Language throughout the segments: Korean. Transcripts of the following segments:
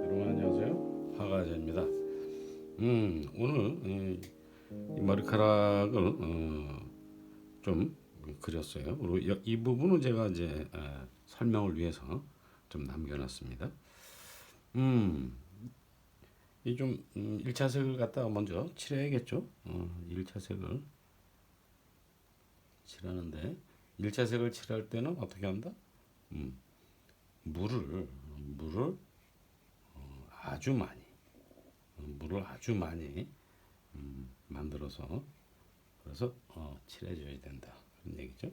여러분 안녕하세요. 화가자입니다. 오늘 이 머리카락을 좀 그렸어요. 그리고 이 부분은 제가 이제 설명을 위해서 좀 남겨놨습니다. 이 좀 1차 색을 갖다가 먼저 칠해야겠죠. 1차 색을 칠하는데 1차 색을 칠할 때는 어떻게 한다? 물을 아주 많이 물을 아주 많이 만들어서 그래서 칠해줘야 된다 그런 얘기죠.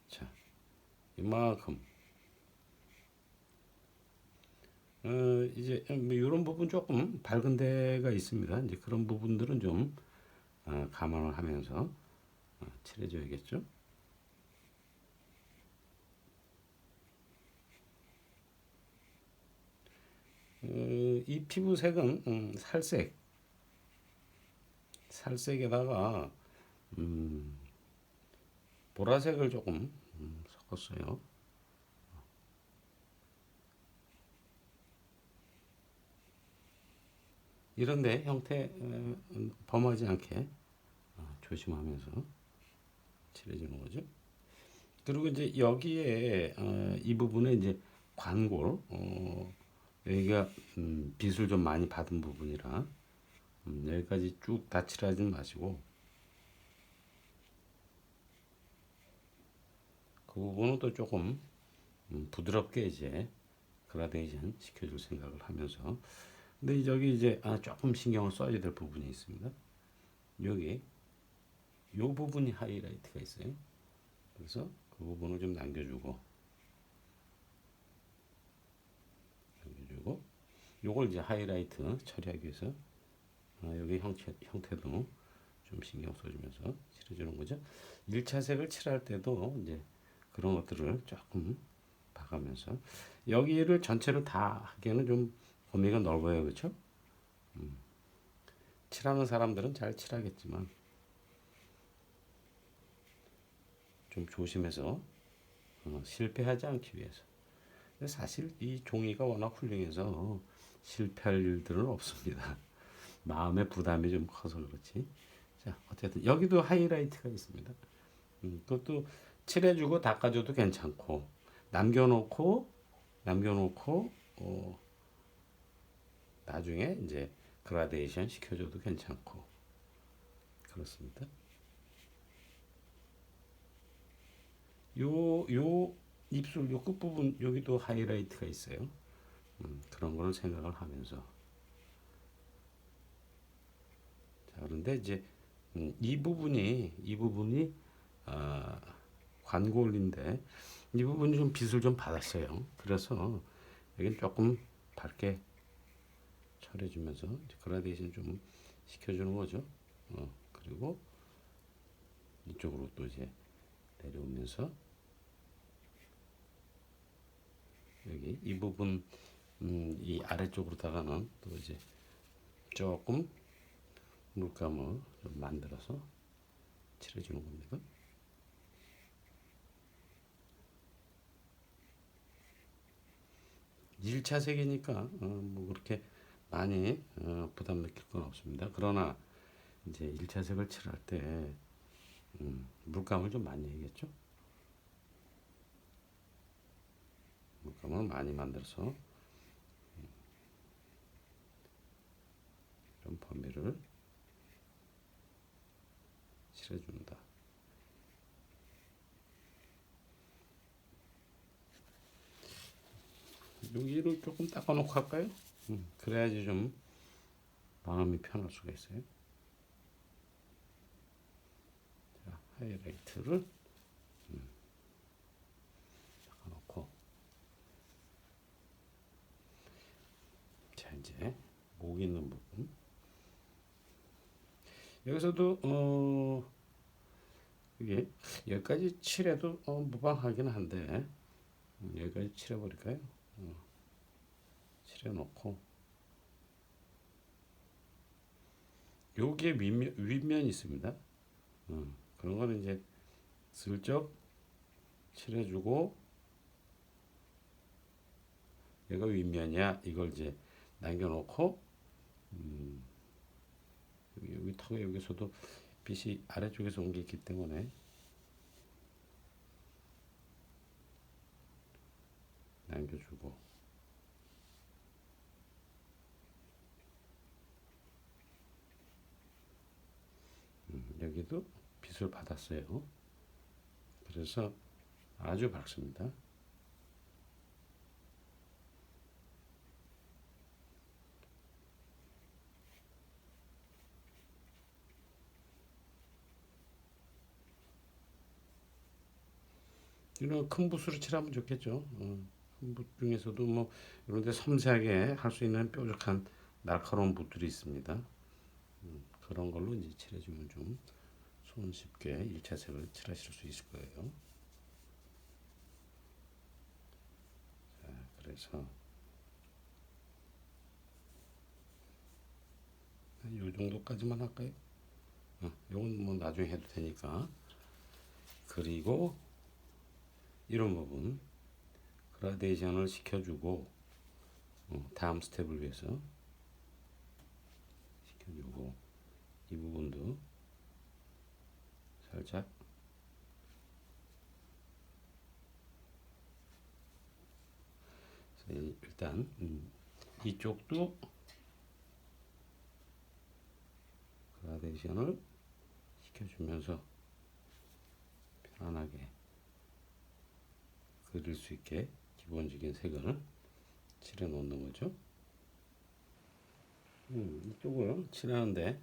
자, 이만큼 이제 뭐 이런 부분 조금 밝은 데가 있습니다. 이제 그런 부분들은 좀 감안을 하면서 칠해줘야겠죠. 이 피부색은 살색에다가 보라색을 조금 섞었어요. 이런데 형태 범하지 않게 조심하면서 칠해주는 거죠. 그리고 이제 여기에 이 부분에 이제 관골 여기가 빛을 좀 많이 받은 부분이라 여기까지 쭉 다 칠하지 마시고 그 부분은 또 조금 부드럽게 이제 그라데이션 시켜줄 생각을 하면서 근데 여기 이제 조금 신경을 써야 될 부분이 있습니다. 여기 요 부분이 하이라이트가 있어요. 그래서 그 부분을 좀 남겨주고 요걸 이제 하이라이트 처리하기 위해서 여기 형태도 좀 신경 써주면서 칠해주는 거죠. 1차 색을 칠할 때도 이제 그런 것들을 조금 봐가면서 여기를 전체를 다 하기에는 좀 범위가 넓어요, 그렇죠? 칠하는 사람들은 잘 칠하겠지만 좀 조심해서 실패하지 않기 위해서. 근데 사실 이 종이가 워낙 훌륭해서 실패할 일들은 없습니다. 마음의 부담이 좀 커서 그렇지. 자, 어쨌든 여기도 하이라이트가 있습니다. 그것도 칠해주고 닦아줘도 괜찮고 남겨놓고 나중에 이제 그라데이션 시켜줘도 괜찮고 그렇습니다. 요 입술 요 끝부분 여기도 하이라이트가 있어요. 그런 거를 생각을 하면서 자 그런데 이제 이 부분이 아, 관골인데 이 부분이 좀 빛을 좀 받았어요. 그래서 여기 조금 밝게 처리해주면서 그라데이션 좀 시켜주는 거죠. 그리고 그리고 이쪽으로 또 이제 내려오면서 여기 이 부분 이 아래쪽으로다가는 또 이제 조금 물감을 좀 만들어서 칠해주는 겁니다. 1차 색이니까 뭐 그렇게 많이 부담 느낄 건 없습니다. 그러나 이제 1차 색을 칠할 때 물감을 좀 많이 해야겠죠. 물감을 많이 만들어서 이런 범위를 칠해준다. 여기를 조금 닦아놓고 할까요? 그래야지 좀 마음이 편할 수가 있어요. 자, 하이라이트를 닦아놓고, 자 이제 목 있는 부분 여기서도 이게 여기까지 칠해도 무방하긴 한데 여기까지 칠해버릴까요? 칠해놓고 여기에 윗면이 있습니다. 그런 거는 이제 슬쩍 칠해주고 얘가 윗면이야 이걸 이제 남겨놓고 여기 턱에 여기서도 빛이 아래쪽에서 온 게 있기 때문에 남겨주고 여기도 빛을 받았어요. 그래서 아주 밝습니다. 이런 큰 붓으로 칠하면 좋겠죠. 큰 붓 중에서도 뭐 이런 데 섬세하게 할 수 있는 뾰족한 날카로운 붓들이 있습니다. 그런 걸로 이제 칠해주면 좀 손쉽게 1차 색을 칠하실 수 있을 거예요. 자, 그래서 이 정도까지만 할까요? 이건 뭐 나중에 해도 되니까. 그리고 이런 부분 그라데이션을 시켜주고 다음 스텝을 위해서 시켜주고 이 부분도 살짝 일단 이쪽도 그라데이션을 시켜주면서 편안하게 그릴 수 있게 기본적인 색을 칠해 놓는 거죠. 이쪽을 칠하는데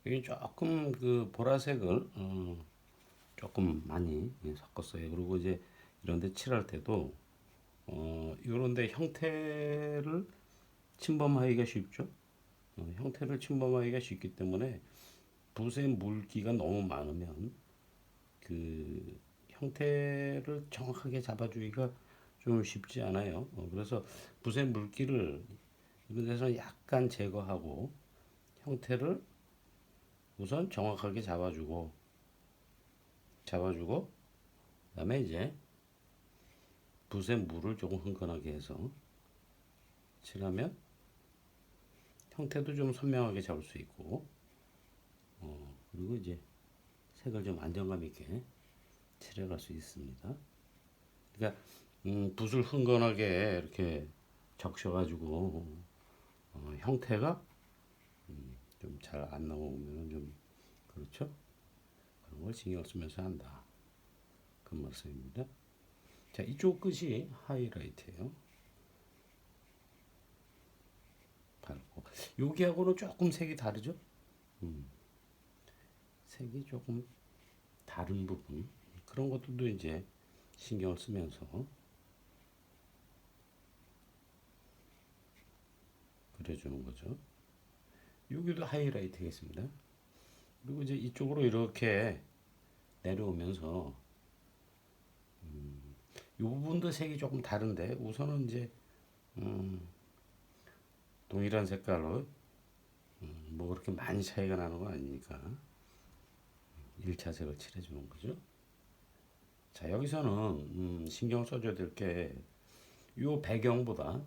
여기 조금 그 보라색을 조금 많이 섞었어요. 그리고 이제 이런데 칠할 때도 이런데 형태를 침범하기가 쉽죠. 형태를 침범하기가 쉽기 때문에 붓의 물기가 너무 많으면 그 형태를 정확하게 잡아주기가 좀 쉽지 않아요. 그래서 붓의 물기를 이런 데서 약간 제거하고 형태를 우선 정확하게 잡아주고 그다음에 이제 붓에 물을 조금 흥건하게 해서 칠하면 형태도 좀 선명하게 잡을 수 있고 그리고 이제 색을 좀 안정감 있게 칠해갈 수 있습니다. 그러니까 붓을 흥건하게 이렇게 적셔가지고 형태가 좀 잘 안 나오면 좀 그렇죠? 그런 걸 신경 쓰면서 한다. 그 말씀입니다. 자, 이쪽 끝이 하이라이트예요. 바르고 여기하고는 조금 색이 다르죠? 색이 조금 다른 부분 그런 것들도 이제 신경을 쓰면서 그려주는 거죠. 여기도 하이라이트겠습니다. 그리고 이제 이쪽으로 이렇게 내려오면서 이 부분도 색이 조금 다른데 우선은 이제 동일한 색깔로 뭐 그렇게 많이 차이가 나는 건 아니니까 1차색을 칠해주는 거죠. 자, 여기서는 신경 써줘야 될 게 요 배경보다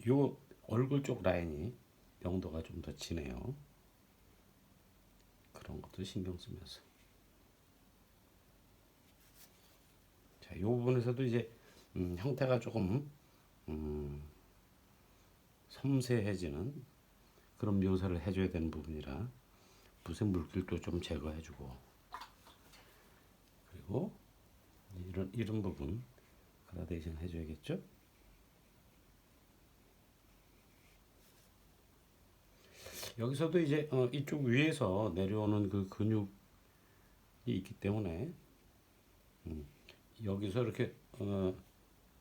요 얼굴 쪽 라인이 명도가 좀 더 진해요. 그런 것도 신경 쓰면서. 자, 요 부분에서도 이제 형태가 조금 섬세해지는 그런 묘사를 해줘야 되는 부분이라 붓의 물길도 좀 제거해주고, 그리고 이런 부분 그라데이션 해줘야겠죠. 여기서도 이제 이쪽 위에서 내려오는 그 근육이 있기 때문에 여기서 이렇게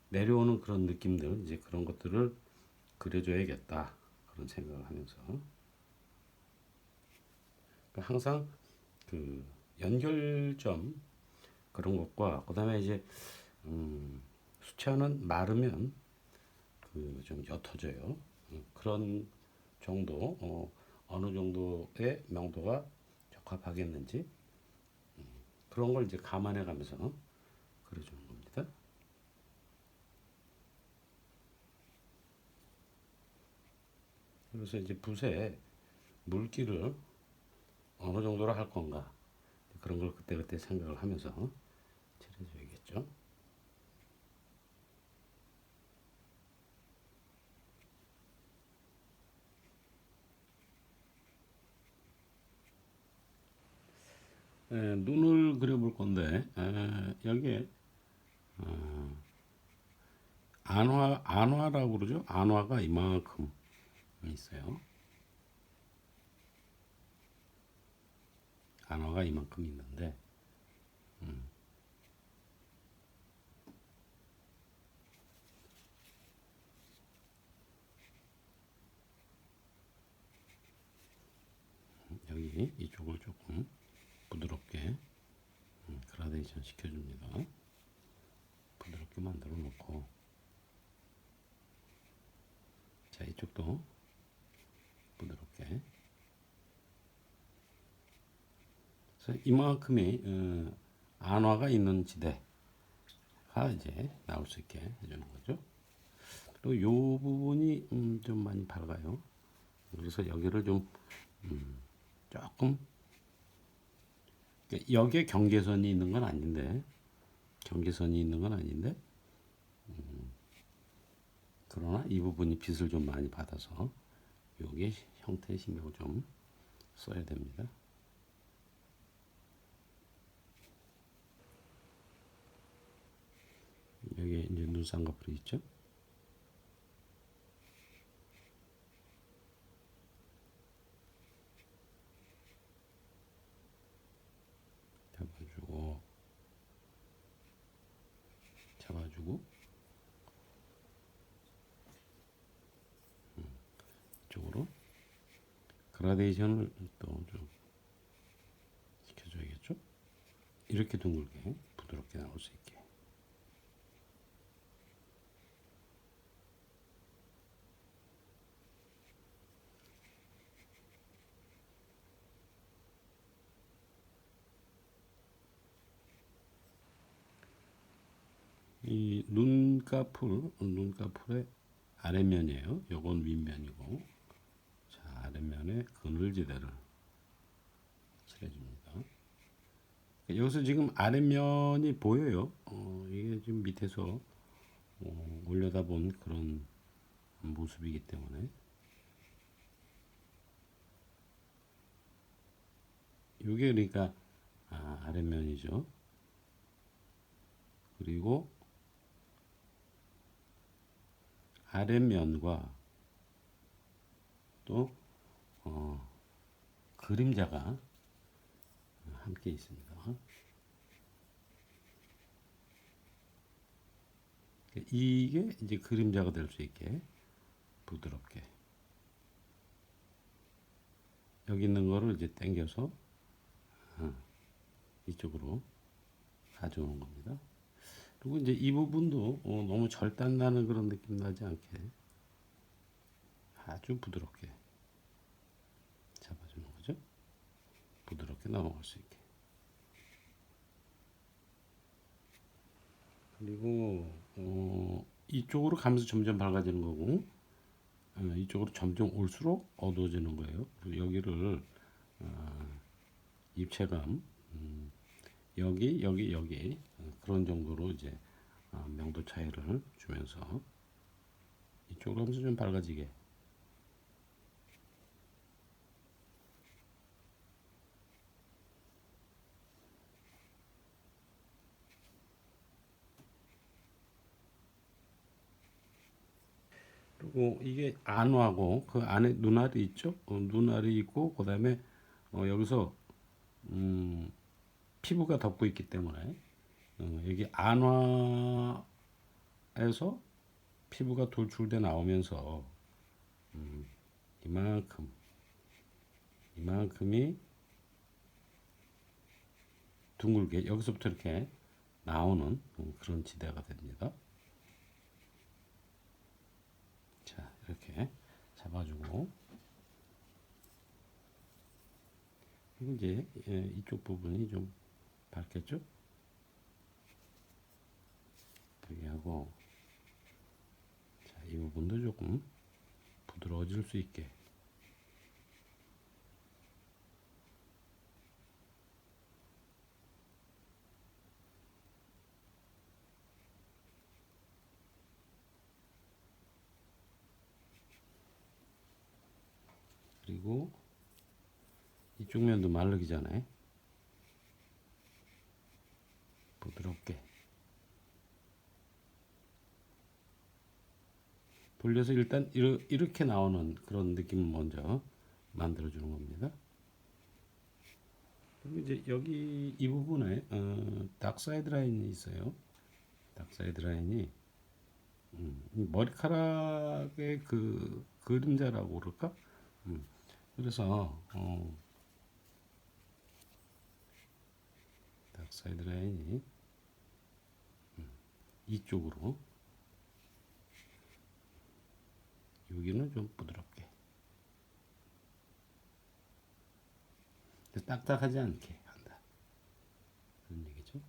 내려오는 그런 느낌들, 이제 그런 것들을 그려줘야겠다, 그런 생각을 하면서 항상 그 연결점 그런 것과 그다음에 이제 수채화는 마르면 그 좀 옅어져요. 그런 정도 어느 정도의 명도가 적합하겠는지 그런 걸 이제 감안해 가면서 그려주는 겁니다. 그래서 이제 붓에 물기를 어느 정도로 할 건가 그런 걸 그때그때 생각을 하면서 칠해줘야겠죠. 눈을 그려볼 건데 여기에 안화라고 그러죠. 안화가 이만큼 있어요. 안화가 이만큼 있는데 여기 이쪽을 조금 부드럽게 그라데이션 시켜줍니다. 부드럽게 만들어 놓고, 자, 이쪽도 부드럽게. 그래서 이만큼이 안화가 있는 지대가 이제 나올 수 있게 해주는 거죠. 그리고 이 부분이 좀 많이 밝아요. 그래서 여기를 좀 조금, 여기에 경계선이 있는 건 아닌데 그러나 이 부분이 빛을 좀 많이 받아서 여기 형태의 신경을 좀 써야 됩니다. 여기 이제 눈 쌍꺼풀이 있죠. 잡아주고 이쪽으로 그라데이션을 또 좀 시켜줘야겠죠. 이렇게 둥글게 부드럽게 나올 수 있게. 이 눈꺼풀의 아랫면이에요. 요건 윗면이고, 자, 아랫면에 그늘지대를 칠해줍니다. 여기서 지금 아랫면이 보여요. 이게 지금 밑에서 올려다본 그런 모습이기 때문에 이게 그러니까 아랫면이죠. 그리고 아랫면과 또 그림자가 함께 있습니다. 이게 이제 그림자가 될 수 있게 부드럽게 여기 있는 거를 이제 당겨서 이쪽으로 가져오는 겁니다. 그리고 이제 이 부분도 너무 절단 나는 그런 느낌 나지 않게 아주 부드럽게 잡아주는 거죠. 부드럽게 넘어갈 수 있게. 그리고 이쪽으로 가면서 점점 밝아지는 거고 이쪽으로 점점 올수록 어두워지는 거예요. 그리고 여기를 입체감 여기 그런 정도로 이제 명도 차이를 주면서 이쪽으로 하면서 좀 밝아지게. 그리고 이게 안하고 그 안에 눈알이 있죠. 눈알이 있고 그다음에 여기서 피부가 덮고 있기 때문에 여기 안화에서 피부가 돌출돼 나오면서 이만큼 이만큼이 둥글게 여기서부터 이렇게 나오는 그런 지대가 됩니다. 자, 이렇게 잡아주고 그리고 이제 이쪽 부분이 좀 밝겠죠? 여기 하고 자, 이 부분도 조금 부드러워질 수 있게 그리고 이쪽 면도 마르기 전에 부드럽게 돌려서 일단 이렇게 나오는 그런 느낌을 먼저 만들어 주는 겁니다. 그리고 이제 여기 이 부분에 닥사이드 라인이 있어요. 닥사이드 라인이 머리카락의 그 그림자라고 그럴까? 그래서 닥사이드 라인이 이쪽으로 여기는 좀 부드럽게 딱딱하지 않게 한다 그런 얘기죠.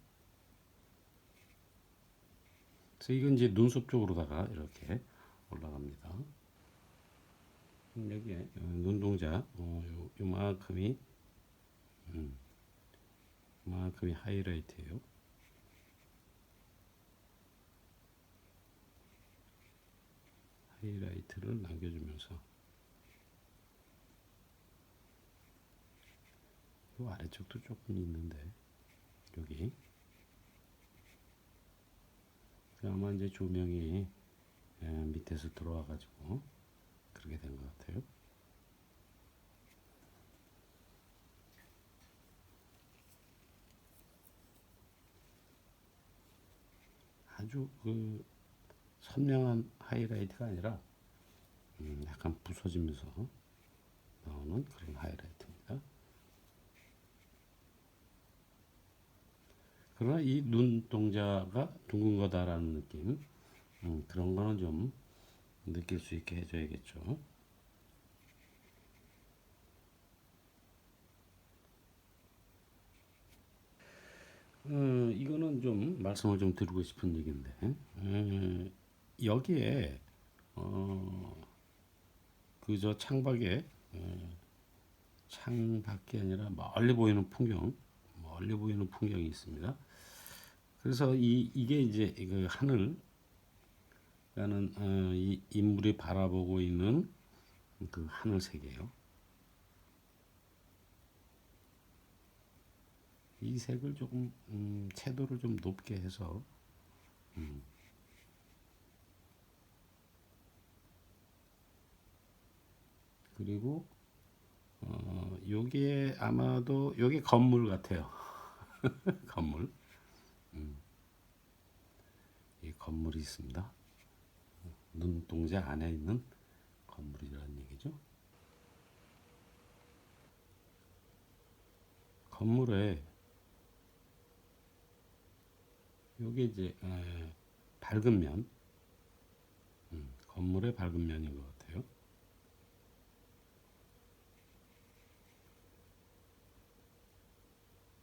그래서 이건 이제 눈썹 쪽으로다가 이렇게 올라갑니다. 여기에 눈동자 요만큼이 요만큼이 하이라이트예요. 하이라이트를 남겨주면서 이 아래쪽도 조금 있는데 여기 아마 이제 조명이 밑에서 들어와 가지고 그렇게 된 것 같아요. 아주 그 선명한 하이라이트가 아니라 약간 부서지면서 나오는 그런 하이라이트입니다. 그러나 이 눈동자가 둥근 거다라는 느낌 그런 거는 좀 느낄 수 있게 해줘야겠죠. 이거는 좀 말씀을 좀 드리고 싶은 얘기인데 여기에 그저 창밖에 창밖이 아니라 멀리 보이는 풍경이 있습니다. 그래서 이게 이제 그 하늘라는 이 인물이 바라보고 있는 그 하늘색이에요. 이 색을 조금 채도를 좀 높게 해서 그리고 요게 아마도 요게 건물 같아요. 건물. 이 건물이 있습니다. 눈동자 안에 있는 건물이라는 얘기죠. 건물에 여기 이제 밝은 면, 건물의 밝은 면인 것 같아요.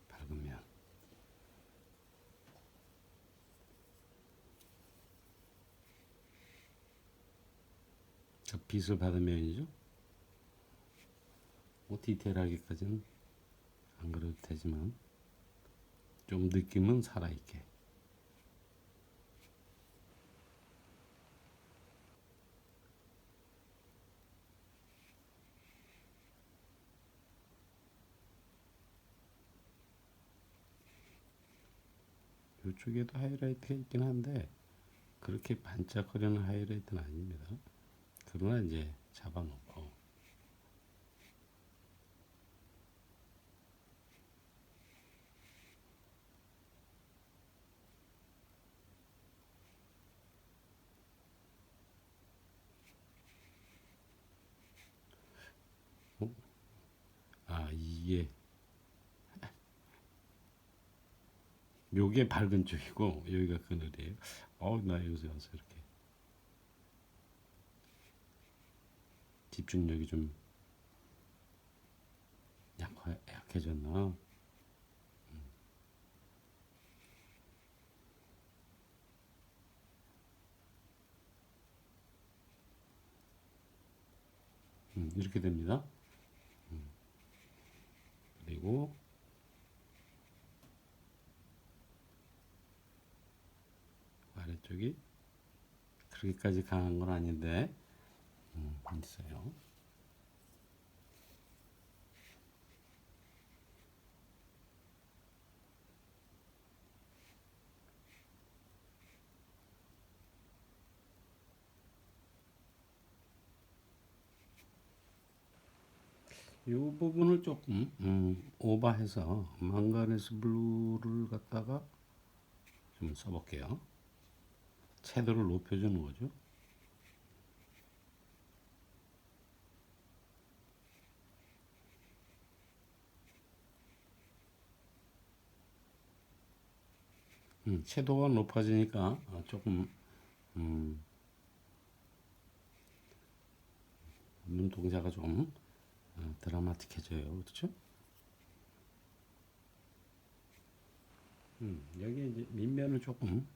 밝은 면. 저 빛을 받은 면이죠. 뭐 디테일하게까지는 안 그래도 되지만 좀 느낌은 살아있게. 이쪽에도 하이라이트가 있긴 한데 그렇게 반짝거리는 하이라이트는 아닙니다. 그러나 이제 잡아놓고 이게 요게 밝은 쪽이고 여기가 그늘이에요. 나 여기서 와서 이렇게 집중력이 좀 약해졌나? 이렇게 됩니다. 그리고 아래쪽이 그렇게까지 강한 건 아닌데 있어요. 이 부분을 조금 오버해서 망가네스 블루를 갖다가 좀 써볼게요. 채도를 높여주는 거죠. 채도가 높아지니까 조금 눈동자가 좀 드라마틱해져요. 그렇죠? 여기 이제 밑면을 조금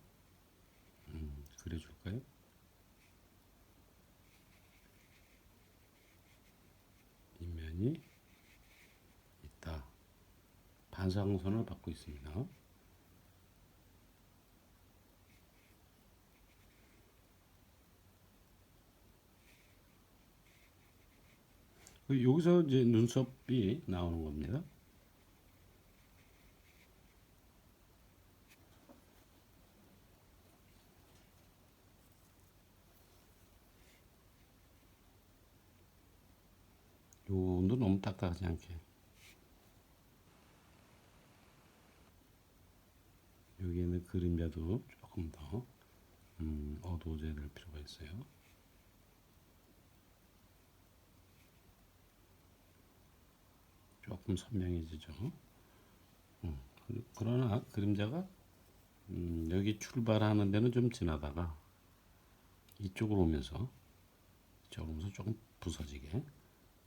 그려줄까요? 밑면이 있다. 반사광선을 받고 있습니다. 여기서 이제 눈썹이 나오는 겁니다. 요도 너무 딱딱하지 않게. 여기에는 그림자도 조금 더 어두워져야 될 필요가 있어요. 조금 선명해지죠. 그러나 그림자가 여기 출발하는 데는 좀 지나다가 이쪽으로 오면서 조금 부서지게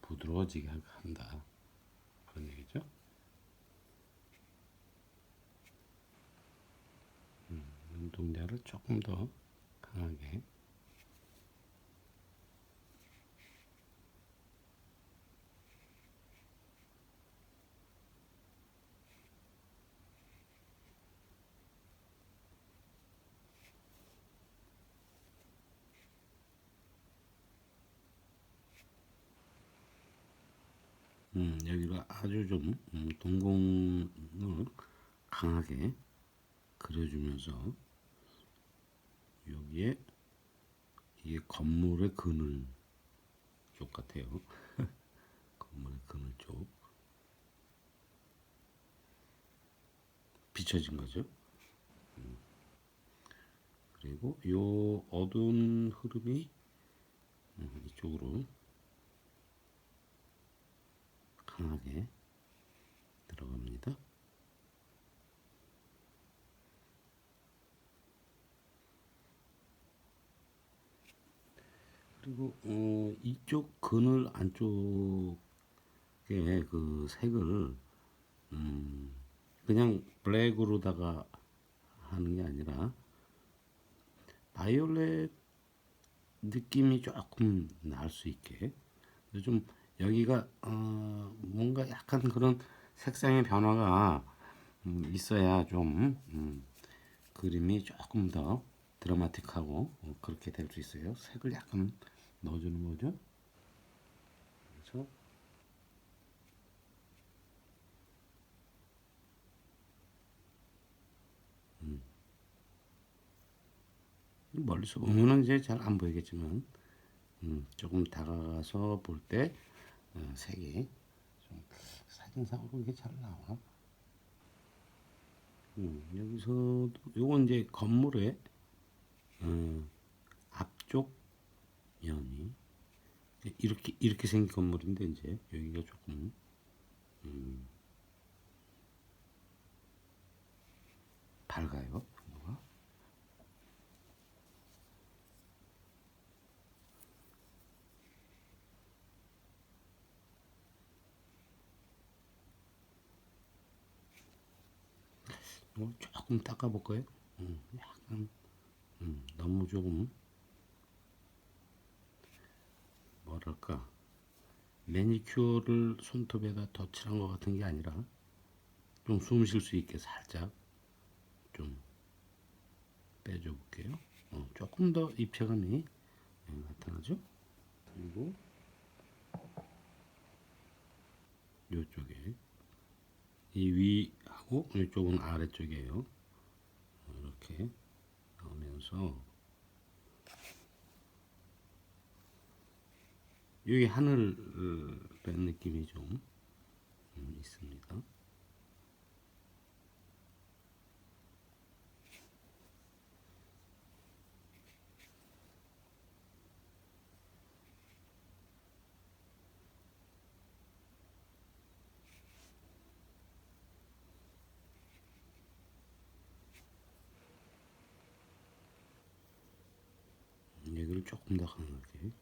부드러워지게 한다. 그런 얘기죠. 눈동자를 조금 더 강하게 여기가 아주 좀 동공을 강하게 그려주면서 여기에 이게 건물의 그늘 쪽 같아요. 건물의 그늘 쪽 비춰진 거죠. 그리고 요 어두운 흐름이 이쪽으로 강하게 들어갑니다. 그리고 이쪽 그늘 안쪽에 그 색을 그냥 블랙으로다가 하는 게 아니라 바이올렛 느낌이 조금 날 수 있게 좀 여기가 뭔가 약간 그런 색상의 변화가 있어야 좀 그림이 조금 더 드라마틱하고 그렇게 될 수 있어요. 색을 약간 넣어주는 거죠. 그래서 멀리서 보면은 이제 잘 안 보이겠지만 조금 다가가서 볼 때 색이 좀 사진상으로 이게 잘 나와. 여기서도 요건 이제 건물의 앞쪽 면이 이렇게 생긴 건물인데 이제 여기가 조금 밝아요. 뭐가? 조금 닦아볼까요? 약간 너무 조금 뭐랄까 매니큐어를 손톱에다 덧칠한 것 같은 게 아니라 좀 숨 쉴 수 있게 살짝 좀 빼줘 볼게요. 조금 더 입체감이 나타나죠. 그리고 이쪽에 이 위하고 이쪽은 아래쪽이에요. 이렇게 나오면서 여기 하늘의 느낌이 좀 있습니다. 여기를 조금 더 강하게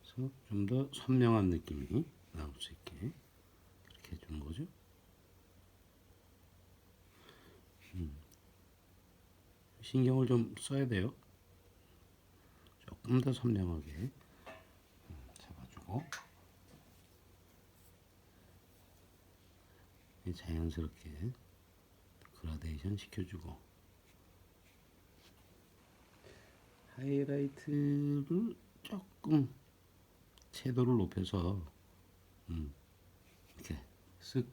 해서 좀 더 선명한 느낌이 나올 수 있게 이렇게 해주는 거죠. 신경을 좀 써야 돼요. 조금 더 선명하게 잡아주고 자연스럽게 그라데이션 시켜주고 하이라이트를 조금 채도를 높여서 이렇게 쓱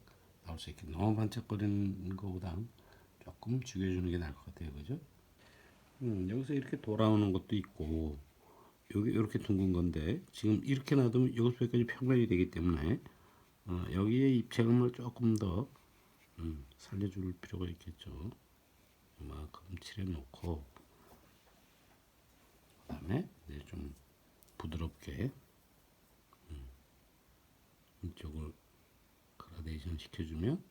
나올 수 있게 너무 반짝거리는 것보다 조금 죽여주는 게 나을 것 같아요. 그죠? 여기서 이렇게 돌아오는 것도 있고 여기 이렇게 둥근 건데 지금 이렇게 놔두면 여기서 여기까지 평면이 되기 때문에 여기에 입체감을 조금 더 살려줄 필요가 있겠죠. 이만큼 칠해 놓고 그다음에 이제 좀 부드럽게 이쪽을 그라데이션 시켜주면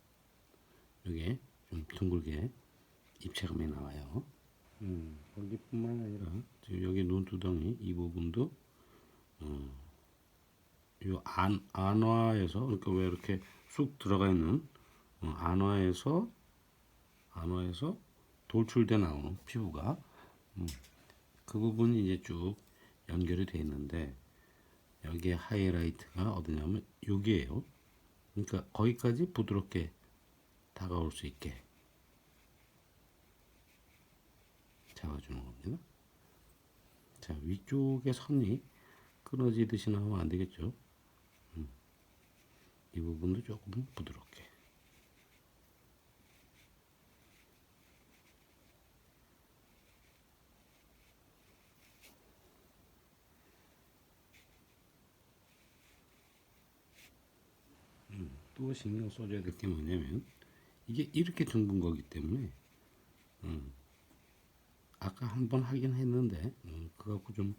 이게 좀 둥글게 입체감이 나와요. 거기뿐만 아니라 지금 여기 눈두덩이 이 부분도 이 안화에서 그러니까 왜 이렇게 쑥 들어가 있는 안화에서 돌출돼 나오는 피부가 그 부분이 이제 쭉 연결이 돼 있는데 여기에 하이라이트가 어디냐면 여기에요. 그러니까 거기까지 부드럽게 다가올 수 있게 잡아주는 겁니다. 자, 위쪽에 선이 끊어지듯이 나오면 안 되겠죠. 이 부분도 조금 부드럽게. 또 신경 써줘야 될 게 뭐냐면 이게 이렇게 둥근 거기 때문에 아까 한번 하긴 했는데 그거 갖고 좀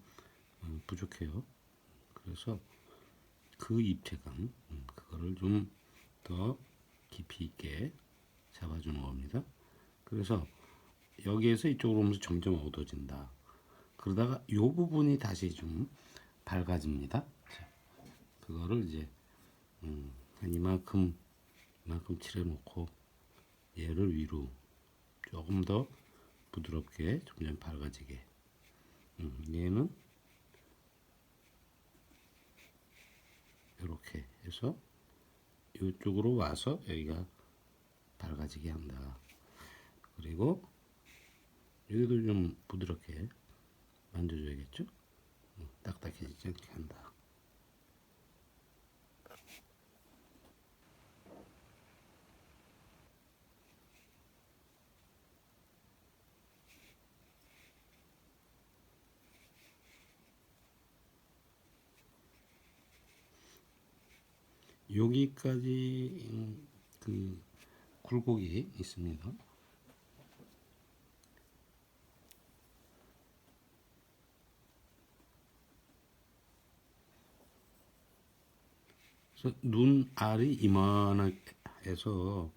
부족해요. 그래서 그 입체감 그거를 좀 더 깊이 있게 잡아주는 겁니다. 그래서 여기에서 이쪽으로 오면서 점점 어두워진다. 그러다가 이 부분이 다시 좀 밝아집니다. 그거를 이제 한 이만큼 칠해놓고 얘를 위로 조금 더 부드럽게 점점 밝아지게. 얘는 이렇게 해서 이쪽으로 와서 여기가 밝아지게 한다. 그리고 여기도 좀 부드럽게 만져줘야겠죠? 딱딱해지지 않게 한다. 여기까지 그 굴곡이 있습니다. 그래서 눈 알이 이만해서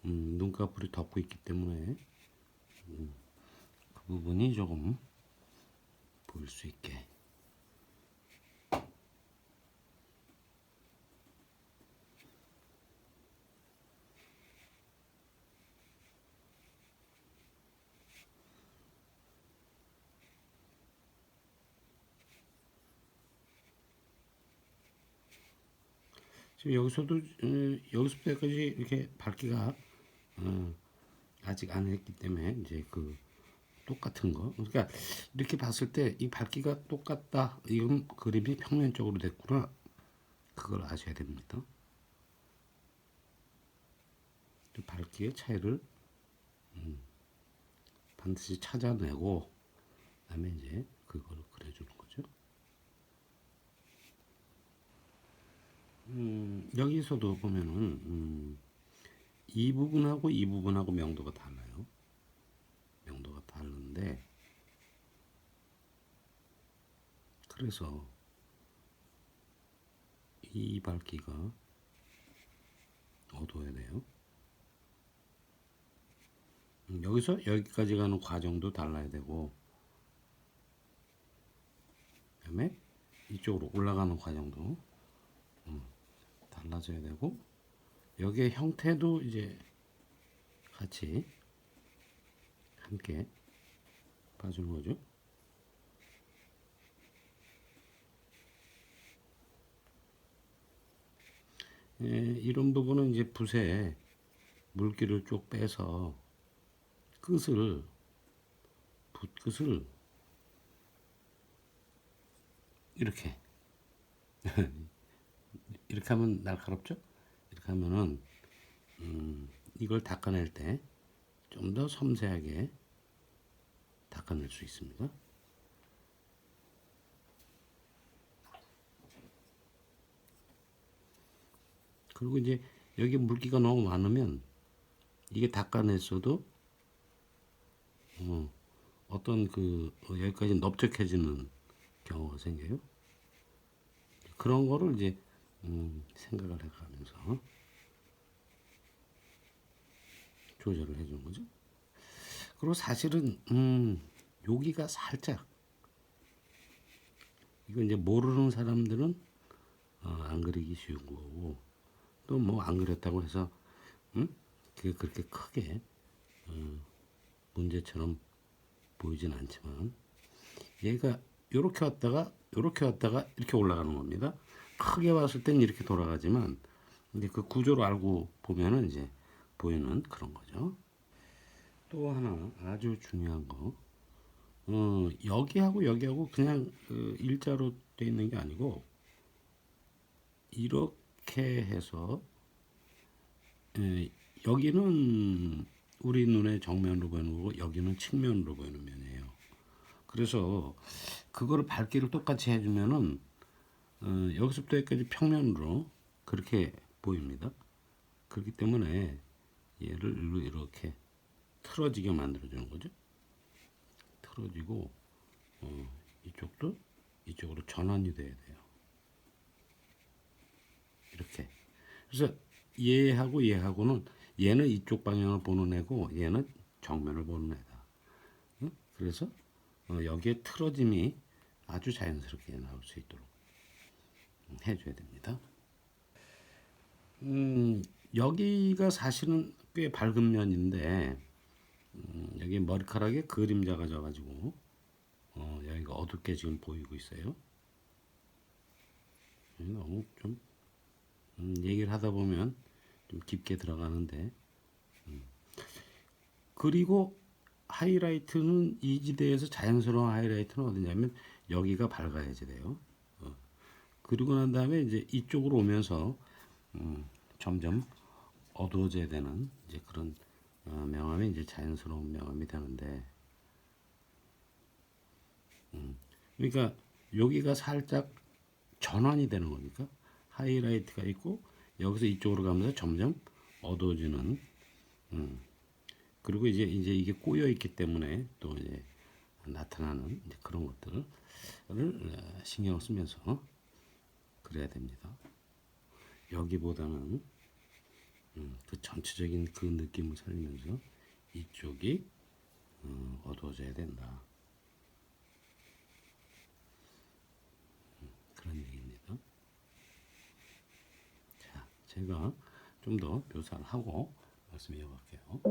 눈꺼풀이 덮고 있기 때문에 그 부분이 조금 보일 수 있게. 지금 여기서도 여기서부터 여기까지 이렇게 밝기가 아직 안 했기 때문에 이제 그 똑같은 거. 그러니까 이렇게 봤을 때 이 밝기가 똑같다. 이건 그림이 평면적으로 됐구나. 그걸 아셔야 됩니다. 밝기의 차이를 반드시 찾아내고 그다음에 이제 그걸 그려주는 거죠. 여기서도 보면은 이 부분하고 이 부분하고 명도가 달라요. 명도가 다른데 그래서 이 밝기가 어두워야 돼요. 여기서 여기까지 가는 과정도 달라야 되고 그다음에 이쪽으로 올라가는 과정도 달라져야 되고 여기의 형태도 이제 같이 함께 봐주는 거죠. 예, 이런 부분은 이제 붓에 물기를 쭉 빼서 끝을 붓 끝을 이렇게 이렇게 하면 날카롭죠? 이렇게 하면은 이걸 닦아낼 때 좀 더 섬세하게 닦아낼 수 있습니다. 그리고 이제 여기 물기가 너무 많으면 이게 닦아냈어도 어떤 그 여기까지 넓적해지는 경우가 생겨요. 그런 거를 이제 생각을 해가면서 조절을 해주는 거죠. 그리고 사실은 여기가 살짝 이거 이제 모르는 사람들은 안 그리기 쉬운 거고 또 뭐 안 그렸다고 해서 그게 그렇게 크게 문제처럼 보이진 않지만 얘가 이렇게 왔다가 이렇게 올라가는 겁니다. 크게 봤을 땐 이렇게 돌아가지만 이제 그 구조를 알고 보면은 이제 보이는 그런 거죠. 또 하나 아주 중요한 거, 여기하고 여기하고 그냥 일자로 돼 있는 게 아니고 이렇게 해서 여기는 우리 눈의 정면으로 보이는 거고 여기는 측면으로 보이는 면이에요. 그래서 그거를 밝기를 똑같이 해주면은 여기서부터 여기까지 평면으로 그렇게 보입니다. 그렇기 때문에 얘를 이렇게 틀어지게 만들어주는 거죠. 틀어지고 이쪽도 이쪽으로 전환이 돼야 돼요. 이렇게. 그래서 얘하고 얘하고는 얘는 이쪽 방향을 보는 애고 얘는 정면을 보는 애다. 응? 그래서 여기에 틀어짐이 아주 자연스럽게 나올 수 있도록 해줘야 됩니다. 여기가 사실은 꽤 밝은 면인데 여기 머리카락에 그림자가 져가지고 여기가 어둡게 지금 보이고 있어요. 너무 좀 얘기를 하다 보면 좀 깊게 들어가는데 그리고 하이라이트는 이 지대에서 자연스러운 하이라이트는 어디냐면 여기가 밝아야지 돼요. 그리고 난 다음에 이제 이쪽으로 오면서 점점 어두워져야 되는 이제 그런 명암이 이제 자연스러운 명암이 되는데 그러니까 여기가 살짝 전환이 되는 거니까 하이라이트가 있고 여기서 이쪽으로 가면서 점점 어두워지는 그리고 이제 이게 꼬여 있기 때문에 또 이제 나타나는 이제 그런 것들을 신경 쓰면서 그래야 됩니다. 여기보다는 그 전체적인 그 느낌을 살리면서 이쪽이 어두워져야 된다. 그런 얘기입니다. 자, 제가 좀 더 묘사를 하고 말씀 이어갈게요.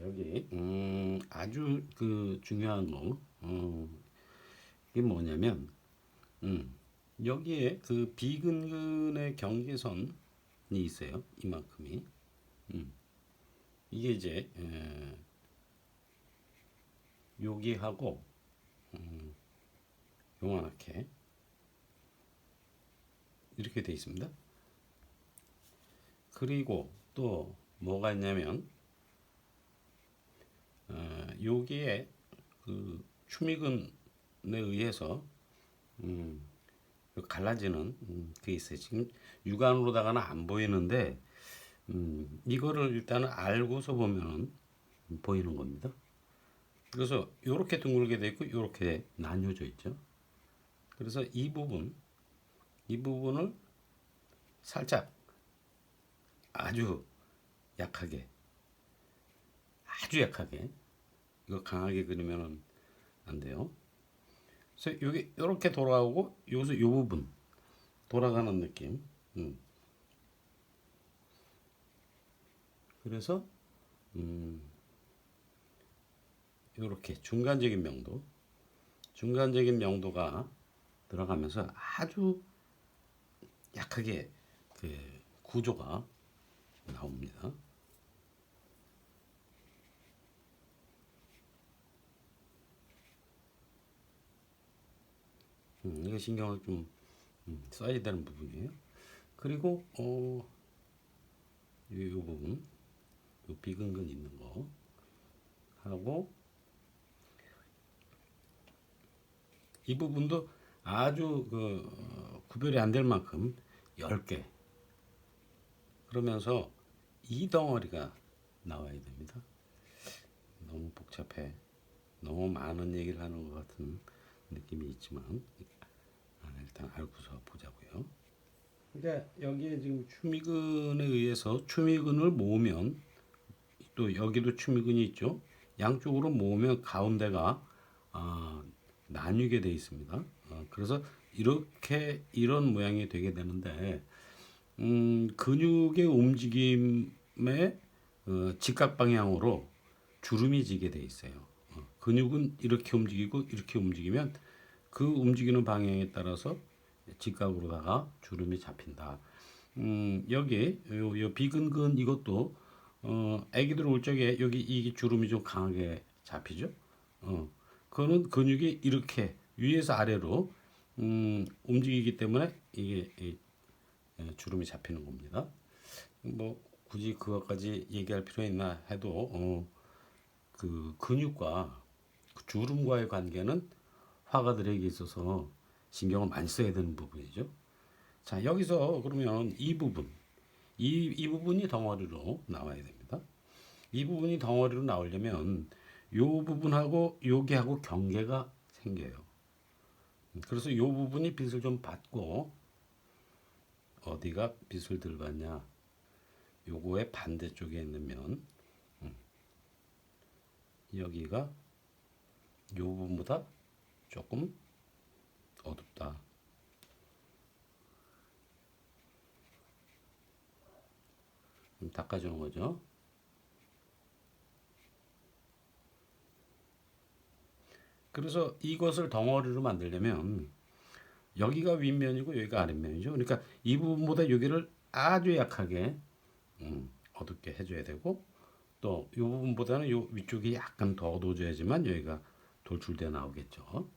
여기 아주 그 중요한 거 이게 뭐냐면 여기에 그 비근근의 경계선이 있어요. 이만큼이 이게 이제 여기하고 요만하게 이렇게 돼 있습니다. 그리고 또 뭐가 있냐면 여기에 그 추미근에 의해서 갈라지는 게 있어요. 지금 육안으로다가는 안 보이는데 이거를 일단은 알고서 보면은 보이는 겁니다. 그래서 이렇게 둥글게 돼 있고 이렇게 나뉘어져 있죠. 그래서 이 부분을 살짝 아주 약하게 이거 강하게 그리면은 안 돼요. 그래서 여기 이렇게 돌아오고 여기서 이 부분 돌아가는 느낌. 그래서 이렇게 중간적인 명도가 들어가면서 아주 약하게 그 구조가 나옵니다. 이거 신경을 좀 써야 되는 부분이에요. 그리고 이 부분, 요 비근근 있는 거 하고 이 부분도 아주 구별이 안 될 만큼 얇게 그러면서 이 덩어리가 나와야 됩니다. 너무 복잡해. 너무 많은 얘기를 하는 것 같은 느낌이 있지만 일단 알고서 보자고요. 그러니까 여기에 지금 추미근에 의해서 추미근을 모으면 또 여기도 추미근이 있죠. 양쪽으로 모으면 가운데가 나뉘게 돼 있습니다. 그래서 이렇게 이런 모양이 되게 되는데 근육의 움직임의 직각 방향으로 주름이 지게 돼 있어요. 근육은 이렇게 움직이고 이렇게 움직이면 그 움직이는 방향에 따라서 직각으로다가 주름이 잡힌다. 여기 요 비근근 이것도 아기들 올 적에 여기 이 주름이 좀 강하게 잡히죠. 그거는 근육이 이렇게 위에서 아래로 움직이기 때문에 이게 주름이 잡히는 겁니다. 뭐 굳이 그것까지 얘기할 필요 있나 해도 그 근육과 그 주름과의 관계는 화가들에게 있어서 신경을 많이 써야 되는 부분이죠. 자, 여기서 그러면 이 부분이 덩어리로 나와야 됩니다. 이 부분이 덩어리로 나오려면 요 부분하고 여기하고 경계가 생겨요. 그래서 요 부분이 빛을 좀 받고 어디가 빛을 들 받냐? 요거의 반대쪽에 있는 면 여기가 요 부분보다 조금 어둡다. 닦아주는 거죠. 그래서 이것을 덩어리로 만들려면 여기가 윗면이고 여기가 아랫면이죠. 그러니까 이 부분보다 여기를 아주 약하게 어둡게 해줘야 되고 또 이 부분보다는 이 위쪽이 약간 더 어두워져야지만 여기가 돌출되어 나오겠죠.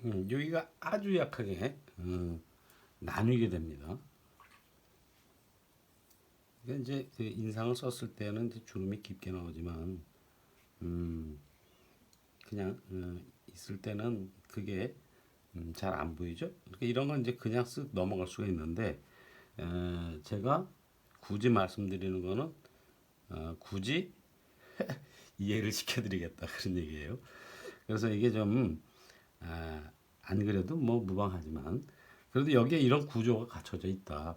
여기가 아주 약하게 나뉘게 됩니다. 그러니까 이제 그 인상을 썼을 때는 이제 주름이 깊게 나오지만 그냥 있을 때는 그게 잘 안 보이죠. 그러니까 이런 건 이제 그냥 쓱 넘어갈 수가 있는데 제가 굳이 말씀드리는 거는 굳이 이해를 시켜드리겠다 그런 얘기예요. 그래서 이게 좀 안 그래도 뭐 무방하지만 그래도 여기에 이런 구조가 갖춰져 있다.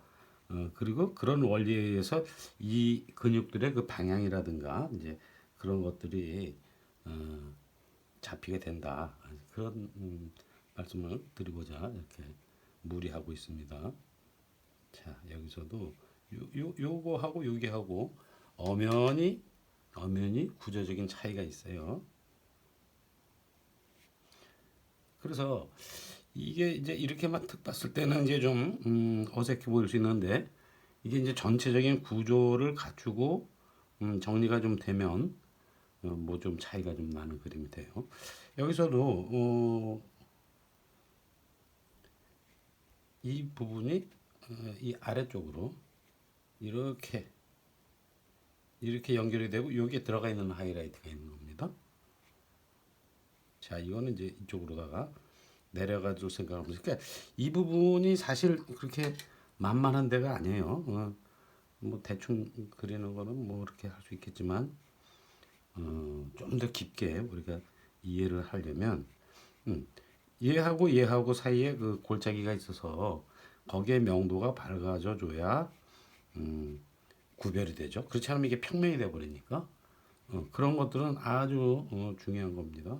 그리고 그런 원리에 의해서 이 근육들의 그 방향이라든가 이제 그런 것들이 잡히게 된다. 그런 말씀을 드리고자 이렇게 무리하고 있습니다. 자, 여기서도 요거하고 요게하고 엄연히 구조적인 차이가 있어요. 그래서 이게 이제 이렇게만 특 봤을 때는 이제 좀 어색해 보일 수 있는데 이게 이제 전체적인 구조를 갖추고 정리가 좀 되면 뭐 좀 차이가 좀 나는 그림이 돼요. 여기서도 이 부분이 이 아래쪽으로 이렇게 연결이 되고 여기에 들어가 있는 하이라이트가 있는 겁니다. 자, 이거는 이제 이쪽으로다가 내려가지고 생각하면서 그러니까 이 부분이 사실 그렇게 만만한 데가 아니에요. 뭐 대충 그리는 거는 뭐 이렇게 할 수 있겠지만 좀 더 깊게 우리가 이해를 하려면 얘하고 사이에 그 골짜기가 있어서 거기에 명도가 밝아져 줘야 구별이 되죠. 그렇지 않으면 이게 평면이 돼 버리니까 그런 것들은 아주 중요한 겁니다.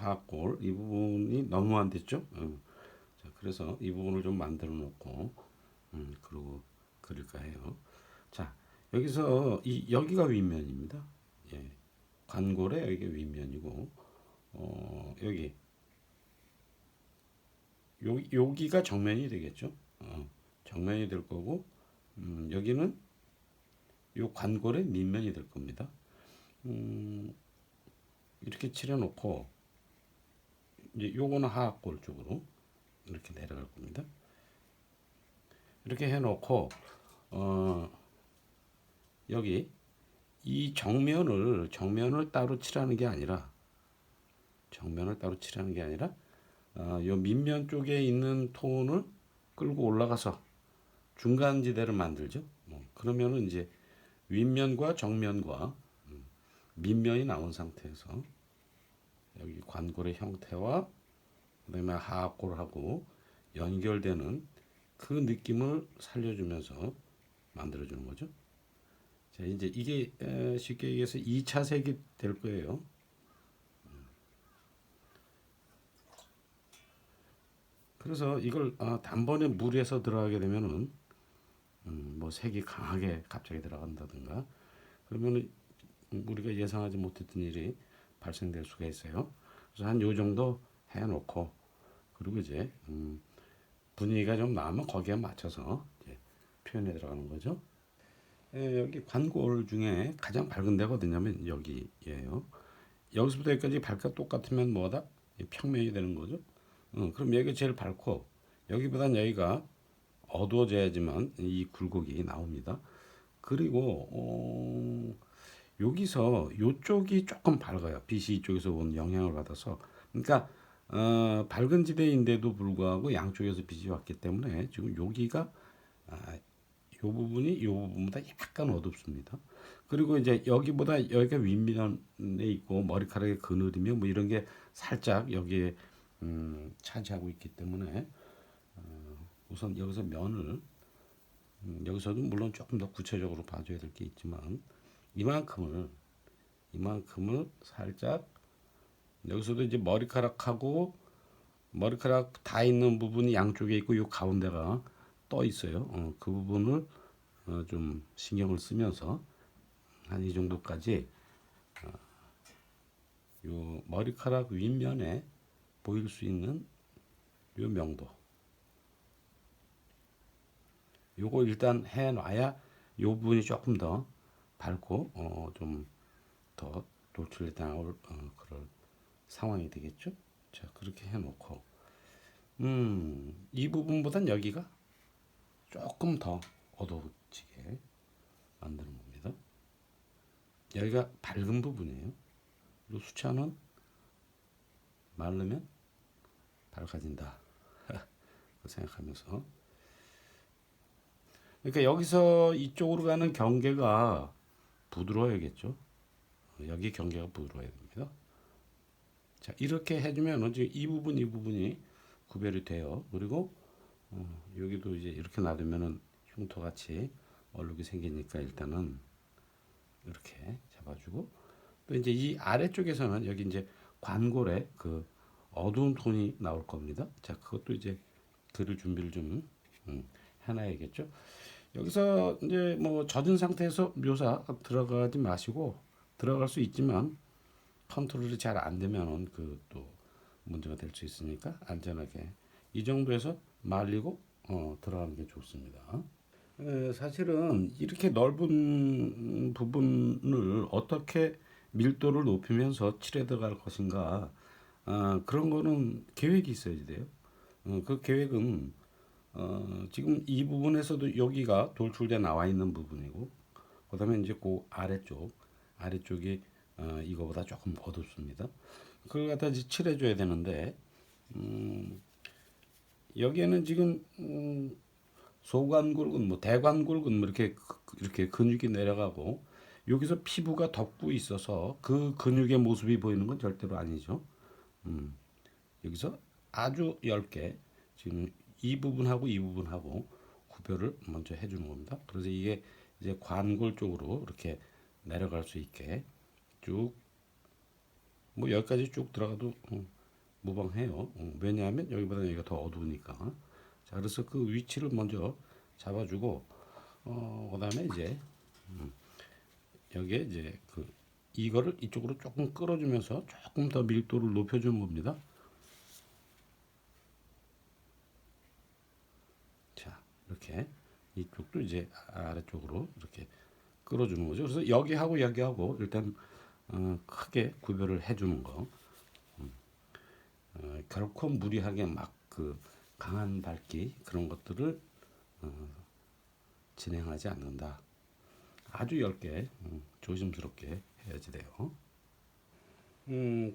하악골 이 부분이 너무 안 됐죠? 자, 그래서 이 부분을 좀 만들어 놓고 그리고 그릴까 해요. 자, 여기서 여기가 윗면입니다. 예, 관골에 여기 윗면이고 여기 여기가 정면이 되겠죠. 정면이 될 거고 여기는 요 관골의 밑면이 될 겁니다. 이렇게 칠해놓고 이제 요거는 하악골 쪽으로 이렇게 내려갈 겁니다. 이렇게 해놓고 여기 이 정면을 따로 칠하는 게 아니라 요 밑면 쪽에 있는 톤을 끌고 올라가서 중간 지대를 만들죠. 그러면은 이제 윗면과 정면과 밑면이 나온 상태에서 여기 관골의 형태와 그다음에 하악골하고 연결되는 그 느낌을 살려주면서 만들어주는 거죠. 자, 이제 이게 쉽게 얘기해서 2차 색이 될 거예요. 그래서 이걸 단번에 물에서 들어가게 되면은 뭐 색이 강하게 갑자기 들어간다든가 그러면은 우리가 예상하지 못했던 일이 발생될 수가 있어요. 그래서 한 요 정도 해놓고 그리고 이제 분위기가 좀 나면 거기에 맞춰서 이제 표현에 들어가는 거죠. 여기 관골 중에 가장 밝은 데가 어디냐면 여기예요. 여기서부터 여기까지 밝기가 똑같으면 뭐다? 평면이 되는 거죠. 그럼 여기가 제일 밝고 여기보단 여기가 어두워져야지만 이 굴곡이 나옵니다. 그리고 여기서 이쪽이 조금 밝아요. 빛이 이쪽에서 온 영향을 받아서. 그러니까 밝은 지대인데도 불구하고 양쪽에서 빛이 왔기 때문에 지금 여기가 요 부분이 요 부분보다 약간 어둡습니다. 그리고 이제 여기가 윗면에 있고 머리카락이 그늘이며 뭐 이런 게 살짝 여기에 차지하고 있기 때문에 우선 여기서 면을 여기서도 물론 조금 더 구체적으로 봐줘야 될 게 있지만 이만큼을 살짝 여기서도 이제 머리카락 다 있는 부분이 양쪽에 있고 이 가운데가 떠 있어요. 그 부분을 좀 신경을 쓰면서 한 이 정도까지 요 머리카락 윗면에 보일 수 있는 요 명도 요거 일단 해놔야 요 부분이 조금 더 밝고 좀 더 노출이 나올 그런 상황이 되겠죠. 자, 그렇게 해놓고 이 부분보단 여기가 조금 더 어두워지게 만드는 겁니다. 여기가 밝은 부분이에요. 그리고 수차는 마르면 밝아진다. 생각하면서 그러니까 여기서 이쪽으로 가는 경계가 부드러워야겠죠. 여기 경계가 부드러워야 됩니다. 자, 이렇게 해주면 지금 이 부분이 구별이 돼요. 그리고 여기도 이제 이렇게 놔두면은 흉터 같이 얼룩이 생기니까 일단은 이렇게 잡아주고 또 이제 이 아래쪽에서는 여기 이제 관골에 그 어두운 톤이 나올 겁니다. 자, 그것도 이제 그릴 준비를 좀 해놔야겠죠. 여기서 이제 뭐 젖은 상태에서 묘사 들어가지 마시고 들어갈 수 있지만 컨트롤이 잘 안 되면은 그 또 문제가 될 수 있으니까 안전하게 이 정도에서 말리고 들어가는 게 좋습니다. 사실은 이렇게 넓은 부분을 어떻게 밀도를 높이면서 칠해 들어갈 것인가 그런 거는 계획이 있어야 돼요. 그 계획은 지금 이 부분에서도 여기가 돌출돼 나와 있는 부분이고 그다음에 이제 그 아래쪽이 이거보다 조금 어둡습니다. 그걸 갖다 이제 칠해줘야 되는데 여기에는 지금 소관골근, 뭐 대관골근 뭐 이렇게 근육이 내려가고 여기서 피부가 덮고 있어서 그 근육의 모습이 보이는 건 절대로 아니죠. 여기서 아주 얇게 지금 이 부분하고 구별을 먼저 해주는 겁니다. 그래서 이게 이제 관골 쪽으로 이렇게 내려갈 수 있게 쭉 뭐 여기까지 쭉 들어가도 무방해요. 왜냐하면 여기보다 여기가 더 어두우니까. 자, 그래서 그 위치를 먼저 잡아주고, 그다음에 이제 여기에 이제 이거를 이쪽으로 조금 끌어주면서 조금 더 밀도를 높여주는 겁니다. 자, 이렇게 이쪽도 이제 아래쪽으로 이렇게 끌어주는 거죠. 그래서 여기하고 여기하고 일단 크게 구별을 해주는 거. 결코 무리하게 막 그 강한 밝기 그런 것들을 진행하지 않는다. 아주 얇게 조심스럽게 해야지 돼요.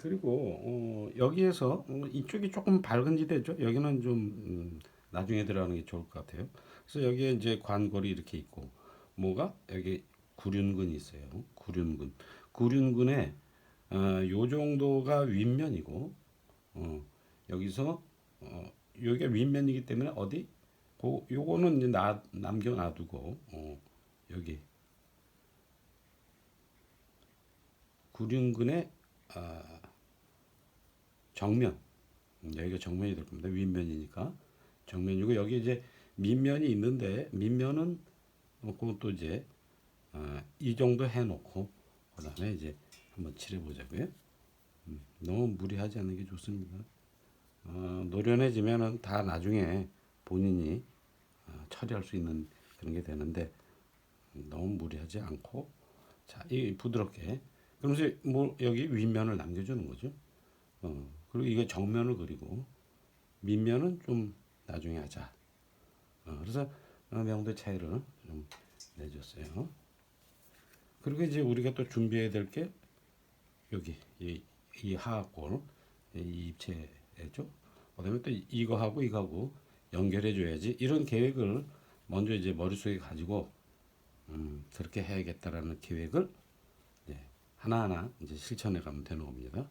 그리고 여기에서 이쪽이 조금 밝은 지대죠. 여기는 좀 나중에 들어가는 게 좋을 것 같아요. 그래서 여기에 이제 관골이 이렇게 있고 뭐가 여기 구륜근이 있어요. 구륜근. 구륜근에 요 정도가 윗면이고 여기서 여기가 윗면이기 때문에 어디 요거는 이제 남겨놔두고 여기 구륜근의 정면 여기가 정면이 될 겁니다. 윗면이니까 정면이고 여기 이제 밑면이 있는데 밑면은 그것도 이제 이 정도 해놓고 그다음에 이제 한번 칠해보자고요. 너무 무리하지 않는 게 좋습니다. 노련해지면은 다 나중에 본인이 처리할 수 있는 그런 게 되는데 너무 무리하지 않고 자, 이 부드럽게 그러면서 뭐 여기 윗면을 남겨주는 거죠. 그리고 이거 정면을 그리고 밑면은 좀 나중에 하자. 그래서 명도 차이를 좀 내줬어요. 그리고 이제 우리가 또 준비해야 될 게 여기 이 하악골 이 입체죠. 그다음에 또 이거하고 이거하고 연결해 줘야지. 이런 계획을 먼저 이제 머릿속에 가지고 그렇게 해야겠다라는 계획을 이제 하나하나 이제 실천해 가면 되는 겁니다.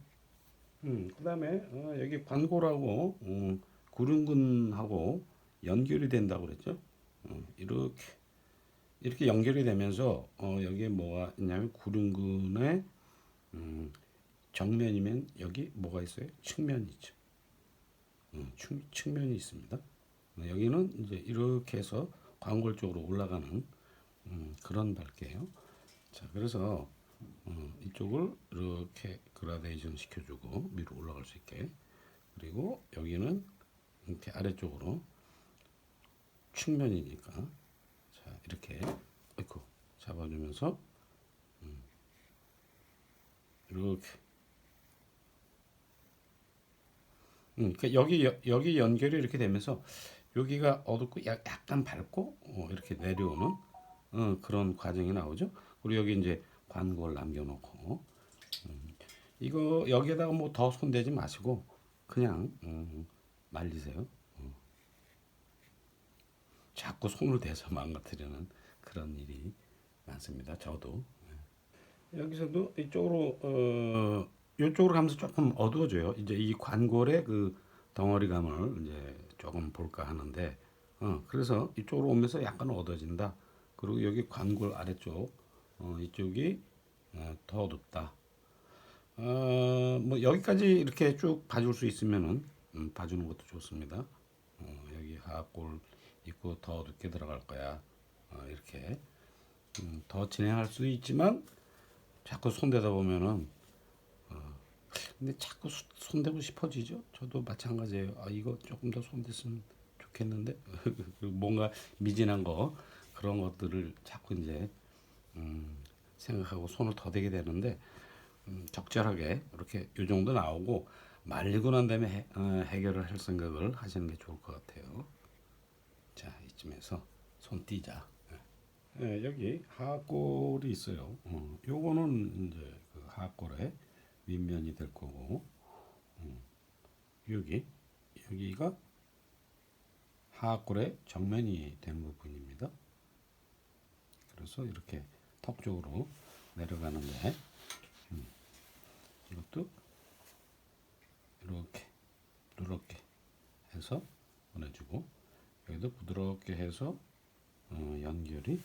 그다음에 여기 관골하고 구륜근하고 연결이 된다고 그랬죠. 이렇게 연결이 되면서 여기에 뭐가 있냐면 구륜근의 정면이면 여기 뭐가 있어요? 측면이 있죠. 측면이 있습니다. 여기는 이제 이렇게 해서 광골 쪽으로 올라가는 그런 밝기예요. 자, 그래서 이쪽을 이렇게 그라데이션 시켜주고 위로 올라갈 수 있게 그리고 여기는 이렇게 아래쪽으로 측면이니까 자 이렇게 이렇게 잡아주면서 이렇게 그러니까 여기 연결이 이렇게 되면서 여기가 어둡고 약간 밝고 이렇게 내려오는 그런 과정이 나오죠. 그리고 여기 이제 관골 남겨놓고 이거 여기에다가 뭐 더 손대지 마시고 그냥 말리세요. 자꾸 손을 대서 망가뜨리는 그런 일이 많습니다. 저도 여기서도 이쪽으로 이쪽으로 가면서 조금 어두워져요. 이제 이 관골의 그 덩어리감을 이제 조금 볼까 하는데 그래서 이쪽으로 오면서 약간 어두워진다. 그리고 여기 관골 아래쪽 이쪽이 더 어둡다. 뭐 여기까지 이렇게 쭉 봐줄 수 있으면은 봐주는 것도 좋습니다. 여기 하골 있고 더 어둡게 들어갈 거야. 이렇게 더 진행할 수도 있지만 자꾸 손대다 보면은 근데 자꾸 손대고 싶어지죠. 저도 마찬가지예요. 이거 조금 더 손댔으면 좋겠는데 뭔가 미진한 거 그런 것들을 자꾸 이제 생각하고 손을 더 대게 되는데 적절하게 이렇게 요 정도 나오고 말리고 난 다음에 해결을 할 생각을 하시는 게 좋을 것 같아요. 자, 이쯤에서 손 띄자. 네, 여기 하악골이 있어요. 요거는 이제 그 하악골의 윗면이 될 거고, 여기 여기가 하악골의 정면이 되는 부분입니다. 그래서 이렇게 턱 쪽으로 내려가는데 이것도 이렇게 부드럽게 해서 보내주고 여기도 부드럽게 해서 연결이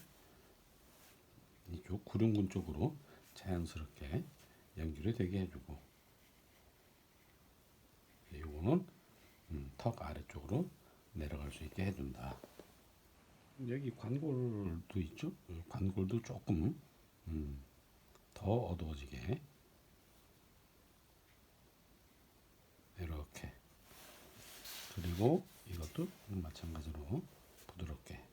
이쪽 구륜근 쪽으로 자연스럽게 연결이 되게 해주고 이거는 턱 아래쪽으로 내려갈 수 있게 해준다. 여기 관골도 있죠? 관골도 조금 더 어두워지게 이렇게. 그리고 이것도 마찬가지로 부드럽게.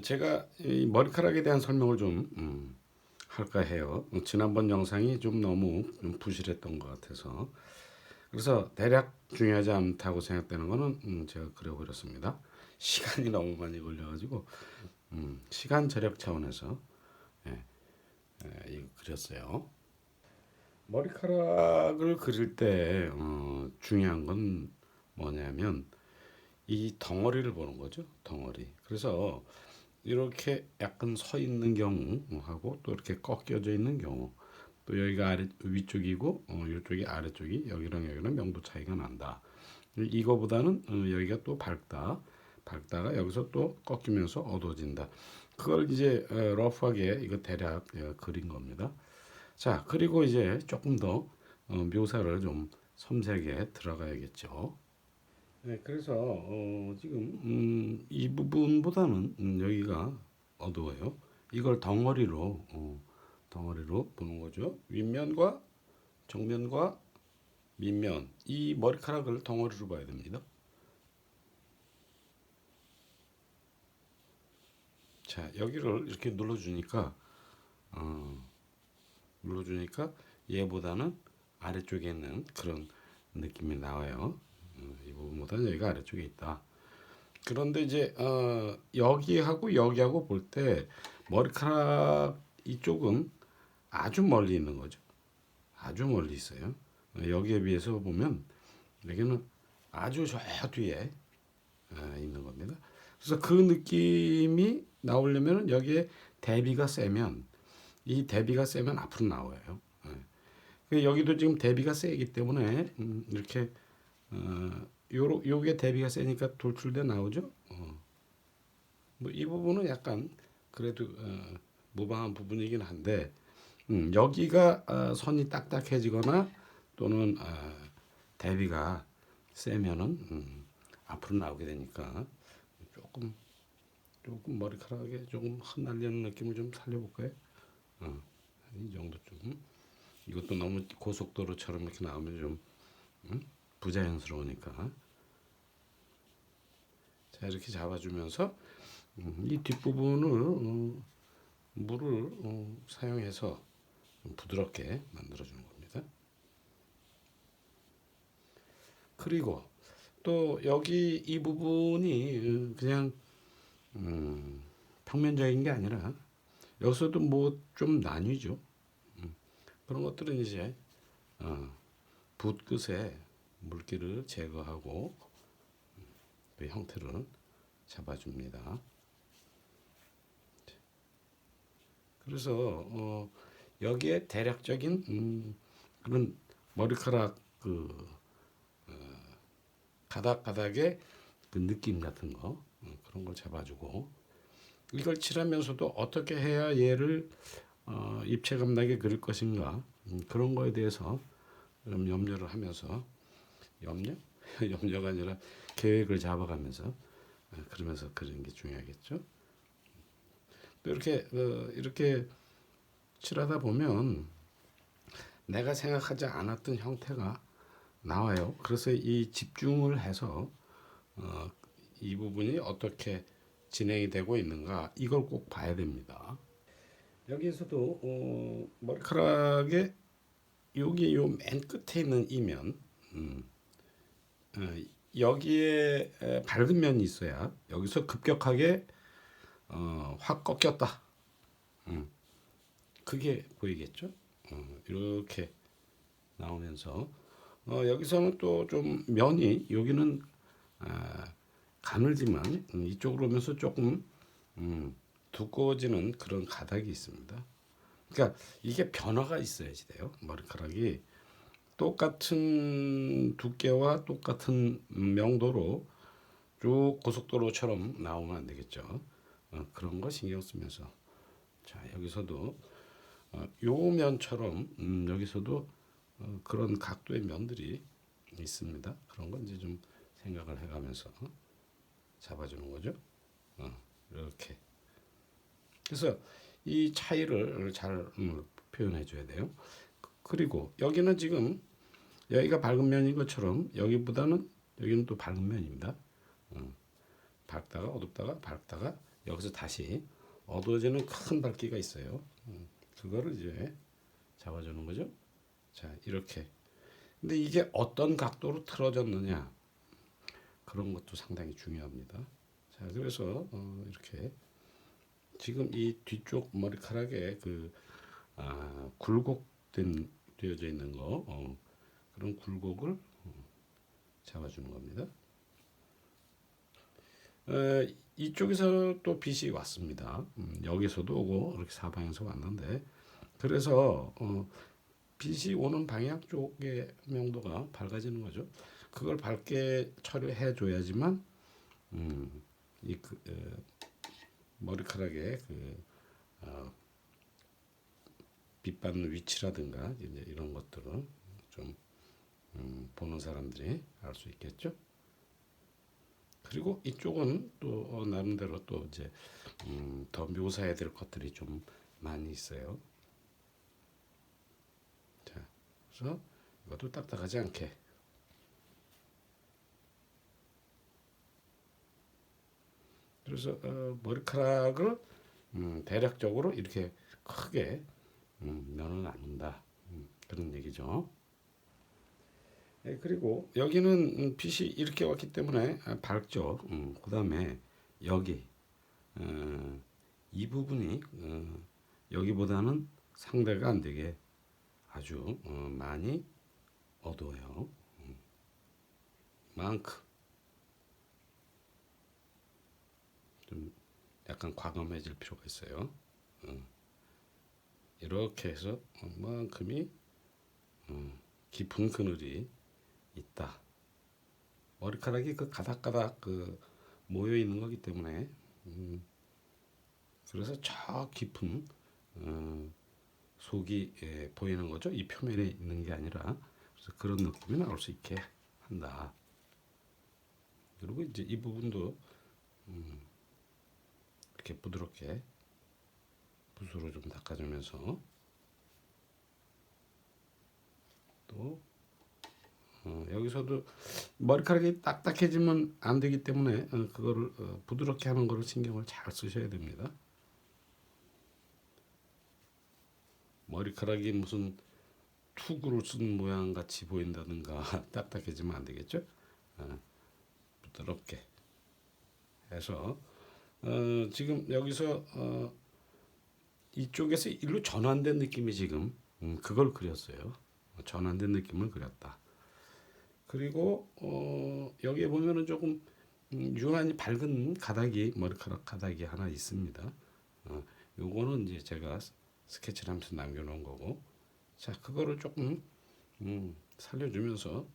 제가 이 머리카락에 대한 설명을 좀 할까 해요. 지난번 영상이 좀 너무 좀 부실했던 것 같아서. 그래서 대략 중요하지 않다고 생각되는 거는 제가 그려버렸습니다. 시간이 너무 많이 걸려가지고 시간 절약 차원에서 예, 이거 그렸어요. 머리카락을 그릴 때 중요한 건 뭐냐면 이 덩어리를 보는 거죠. 덩어리. 그래서 이렇게 약간 서 있는 경우하고 또 이렇게 꺾여져 있는 경우, 또 여기가 아래 위쪽이고 이쪽이 아래쪽이 여기랑 여기랑 명도 차이가 난다. 이거보다는 여기가 또 밝다가 여기서 또 꺾이면서 어두워진다. 그걸 이제 러프하게 이거 대략 그린 겁니다. 자, 그리고 이제 조금 더 묘사를 좀 섬세하게 들어가야겠죠. 네, 그래서 지금 이 부분보다는 여기가 어두워요. 이걸 덩어리로 보는 거죠. 윗면과 정면과 밑면, 이 머리카락을 덩어리로 봐야 됩니다. 자, 여기를 이렇게 눌러주니까 얘보다는 아래쪽에 있는 그런 느낌이 나와요. 이 부분보다는 여기가 아래쪽에 있다. 그런데 이제 여기하고 여기하고 볼 때 머리카락 이쪽은 아주 멀리 있는 거죠. 아주 멀리 있어요. 여기에 비해서 보면 여기는 아주 저 뒤에 있는 겁니다. 그래서 그 느낌이 나오려면 여기에 대비가 세면 앞으로 나와요. 여기도 지금 대비가 세기 때문에 이렇게 요게 대비가 세니까 돌출돼 나오죠. 뭐이 부분은 약간 그래도 무방한 부분이긴 한데 여기가 선이 딱딱해지거나 또는 대비가 세면은 앞으로 나오게 되니까 조금 머리카락에 조금 흩날리는 느낌을 좀 살려볼까요? 이 정도 좀. 이것도 너무 고속도로처럼 이렇게 나오면 좀 부자연스러우니까. 자, 이렇게 잡아주면서 이 뒷부분을 물을 사용해서 좀 부드럽게 만들어주는 겁니다. 그리고 또 여기 이 부분이 그냥 평면적인 게 아니라 여기서도 뭐 좀 나뉘죠. 그런 것들은 이제 붓 끝에 물기를 제거하고 그 형태를 잡아줍니다. 그래서 여기에 대략적인 그런 머리카락 그 가닥가닥의 그 느낌 같은 거 그런 걸 잡아주고 이걸 칠하면서도 어떻게 해야 얘를 입체감 나게 그릴 것인가 그런 거에 대해서 좀 염려를 하면서 염려? 염려가 아니라 계획을 잡아가면서 그러면서 그리는 게 중요하겠죠. 또 이렇게 칠하다 보면 내가 생각하지 않았던 형태가 나와요. 그래서 이 집중을 해서 이 부분이 어떻게 진행이 되고 있는가 이걸 꼭 봐야 됩니다. 여기에서도 머리카락의 여기 요 맨 끝에 있는 이면 어, 여기에 밝은 면이 있어야 여기서 급격하게 확 꺾였다. 그게 보이겠죠? 이렇게 나오면서 여기서는 또 좀 면이 여기는 가늘지만 이쪽으로 오면서 조금 두꺼워지는 그런 가닥이 있습니다. 그러니까 이게 변화가 있어야지 돼요. 머리카락이 똑같은 두께와 똑같은 명도로 쭉 고속도로처럼 나오면 안 되겠죠. 그런 거 신경 쓰면서 자 여기서도 요 면처럼 여기서도 그런 각도의 면들이 있습니다. 그런 건 이제 좀 생각을 해가면서 잡아주는 거죠. 이렇게. 그래서 이 차이를 잘 표현해 줘야 돼요. 그리고 여기는 지금 여기가 밝은 면인 것처럼 여기보다는 여기는 또 밝은 면입니다. 밝다가 어둡다가 밝다가 여기서 다시 어두워지는 큰 밝기가 있어요. 그거를 이제 잡아주는 거죠. 자 이렇게. 근데 이게 어떤 각도로 틀어졌느냐 그런 것도 상당히 중요합니다. 자 그래서 이렇게 지금 이 뒤쪽 머리카락에 그 굴곡된 되어져 있는 거 그런 굴곡을 잡아주는 겁니다. 이쪽에서 또 빛이 왔습니다. 여기서도 오고 이렇게 사방에서 왔는데 그래서 빛이 오는 방향 쪽의 명도가 밝아지는 거죠. 그걸 밝게 처리해 줘야지만 이 머리카락의 그 빛받는 위치라든가 이제 이런 것들을 좀 보는 사람들이 알 수 있겠죠. 그리고 이쪽은 또 나름대로 또 이제 더 묘사해야 될 것들이 좀 많이 있어요. 자, 그래서 이것도 딱딱하지 않게. 그래서 머리카락을 대략적으로 이렇게 크게 면을 나눈다. 그런 얘기죠. 예, 그리고 여기는 빛이 이렇게 왔기 때문에 밝죠. 그 다음에 여기 이 부분이 여기보다는 상대가 안 되게 아주 많이 어두워요. 만큼 좀 약간 과감해질 필요가 있어요. 이렇게 해서 만큼이 깊은 그늘이 있다. 머리카락이 그 가닥가닥 그 모여 있는 거기 때문에 그래서 저 깊은 속이 보이는 거죠. 이 표면에 있는 게 아니라 그래서 그런 느낌이 나올 수 있게 한다. 그리고 이제 이 부분도 이렇게 부드럽게 붓으로 좀 닦아주면서 또 여기서도 머리카락이 딱딱해지면 안 되기 때문에 그거를 부드럽게 하는 거를 신경을 잘 쓰셔야 됩니다. 머리카락이 무슨 투구를 쓴 모양 같이 보인다든가 딱딱해지면 안 되겠죠? 어, 부드럽게 해서 지금 여기서 이쪽에서 일로 전환된 느낌이 지금 그걸 그렸어요. 전환된 느낌을 그렸다. 그리고 여기에 보면은 조금 유난히 밝은 가닥이 머리카락 가닥이 하나 있습니다. 요거는 이제 제가 스케치를 하면서 남겨놓은 거고, 자 그거를 조금 살려주면서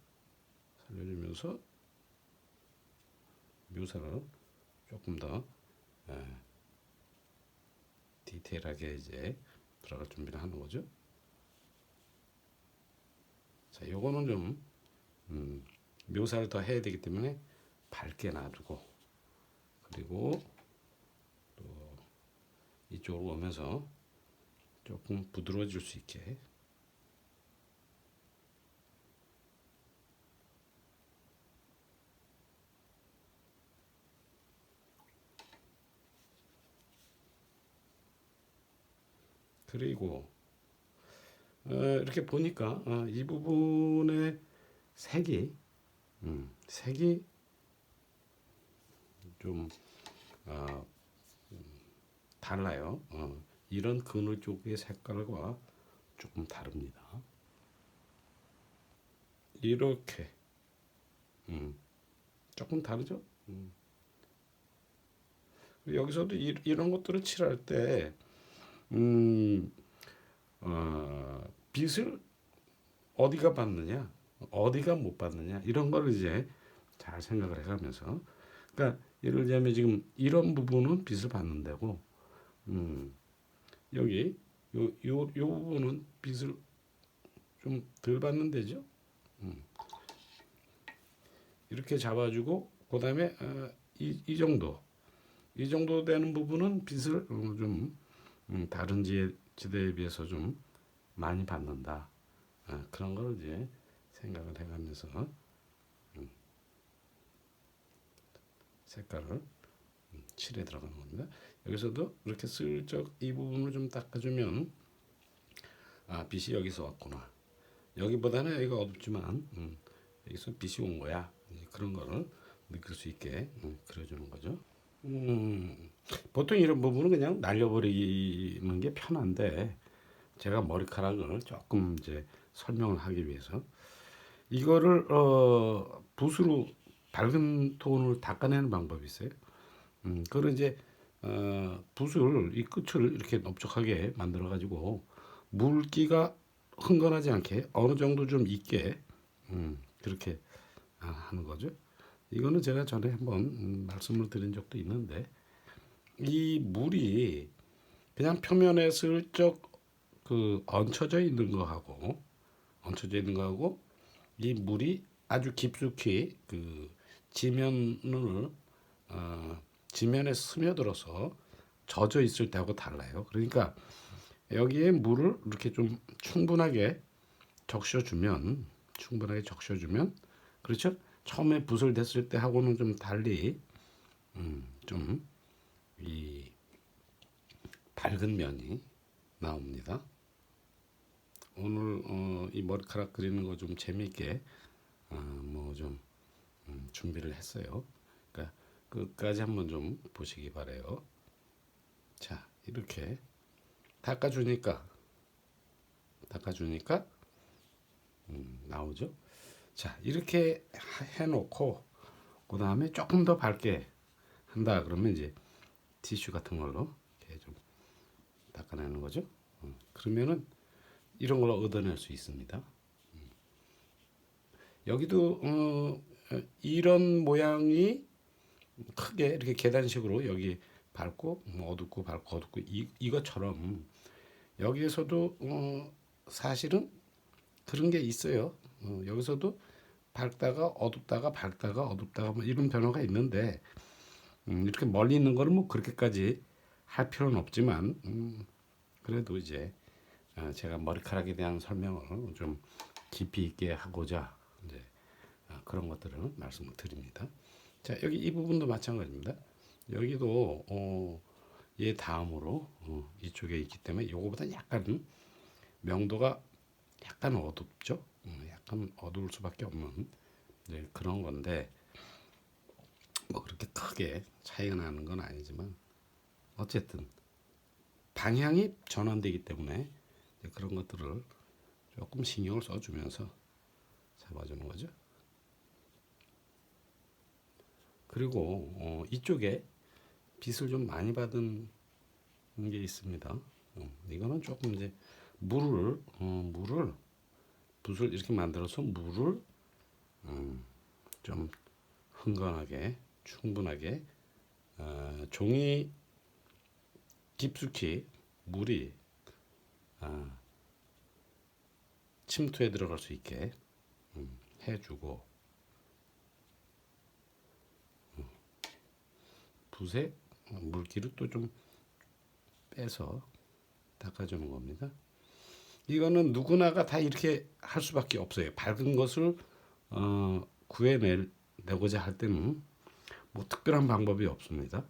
묘사를 조금 더 디테일하게 이제 들어갈 준비를 하는 거죠. 자, 요거는 좀 묘사를 더 해야 되기 때문에 밝게 놔두고, 그리고 또 이쪽으로 오면서 조금 부드러워질 수 있게 그리고 이렇게 보니까 이 부분의 색이 좀 어, 달라요. 이런 그늘 쪽의 색깔과 조금 다릅니다. 이렇게 조금 다르죠? 여기서도 이런 것들을 칠할 때 음, 빛을 어디가 받느냐, 어디가 못 받느냐 이런 거를 이제 잘 생각을 해가면서, 그러니까 예를 들자면 지금 이런 부분은 빛을 받는 데고, 여기 요 부분은 빛을 좀 덜 받는 데죠. 이렇게 잡아주고 그다음에 이 정도 이 정도 되는 부분은 빛을 좀 다른 지대에 비해서 좀 많이 받는다. 그런 걸 이제 생각을 해가면서 색깔을 칠해 들어가는 겁니다. 여기서도 이렇게 슬쩍 이 부분을 좀 닦아주면 빛이 여기서 왔구나. 여기보다는 여기가 어둡지만 여기서 빛이 온 거야. 그런 거를 느낄 수 있게 그려주는 거죠. 보통 이런 부분은 그냥 날려버리는 게 편한데, 제가 머리카락을 조금 이제 설명을 하기 위해서 이거를 붓으로 밝은 톤을 닦아내는 방법이 있어요. 그걸 이제 붓을 이 끝을 이렇게 넓적하게 만들어 가지고 물기가 흥건하지 않게 어느 정도 좀 있게 그렇게 하는 거죠. 이거는 제가 전에 한번 말씀을 드린 적도 있는데, 이 물이 그냥 표면에 슬쩍 얹혀져 있는 거하고 이 물이 아주 깊숙이 그 지면을 지면에 스며들어서 젖어 있을 때하고 달라요. 그러니까 여기에 물을 이렇게 좀 충분하게 적셔주면, 그렇죠? 처음에 붓을 댔을 때 하고는 좀 달리 좀 이 밝은 면이 나옵니다. 오늘 이 머리카락 그리는 거 좀 재미있게 뭐 좀 준비를 했어요. 그러니까 끝까지 한번 좀 보시기 바래요. 자, 이렇게 닦아주니까 나오죠. 자, 이렇게 해놓고 그 다음에 조금 더 밝게 한다 그러면 이제 티슈 같은 걸로 이렇게 좀 닦아내는 거죠. 그러면은 이런 걸 얻어낼 수 있습니다. 여기도 이런 모양이 크게 이렇게 계단식으로 여기 밝고 어둡고 밝고 어둡고 이것처럼 여기에서도 사실은 그런 게 있어요. 여기서도 밝다가 어둡다가 밝다가 어둡다가 뭐 이런 변화가 있는데, 이렇게 멀리 있는 거는 뭐 그렇게까지 할 필요는 없지만, 그래도 이제 제가 머리카락에 대한 설명을 좀 깊이 있게 하고자 이제 그런 것들을 말씀을 드립니다. 자, 여기 이 부분도 마찬가지입니다. 여기도 얘 다음으로 이쪽에 있기 때문에 요거보다 약간 명도가 약간 어둡죠. 약간 어두울 수밖에 없는 네, 그런 건데 뭐 그렇게 크게 차이가 나는 건 아니지만 어쨌든 방향이 전환되기 때문에 그런 것들을 조금 신경을 써주면서 잡아주는 거죠. 그리고 이쪽에 빛을 좀 많이 받은 게 있습니다. 이거는 조금 이제 물을 붓을 이렇게 만들어서 물을 좀 흥건하게 충분하게 종이 깊숙이 물이 침투해 들어갈 수 있게 해주고 붓에 물기를 또 좀 빼서 닦아주는 겁니다. 이거는 누구나가 다 이렇게 할 수밖에 없어요. 밝은 것을 구해내고자 할 때는 뭐 특별한 방법이 없습니다.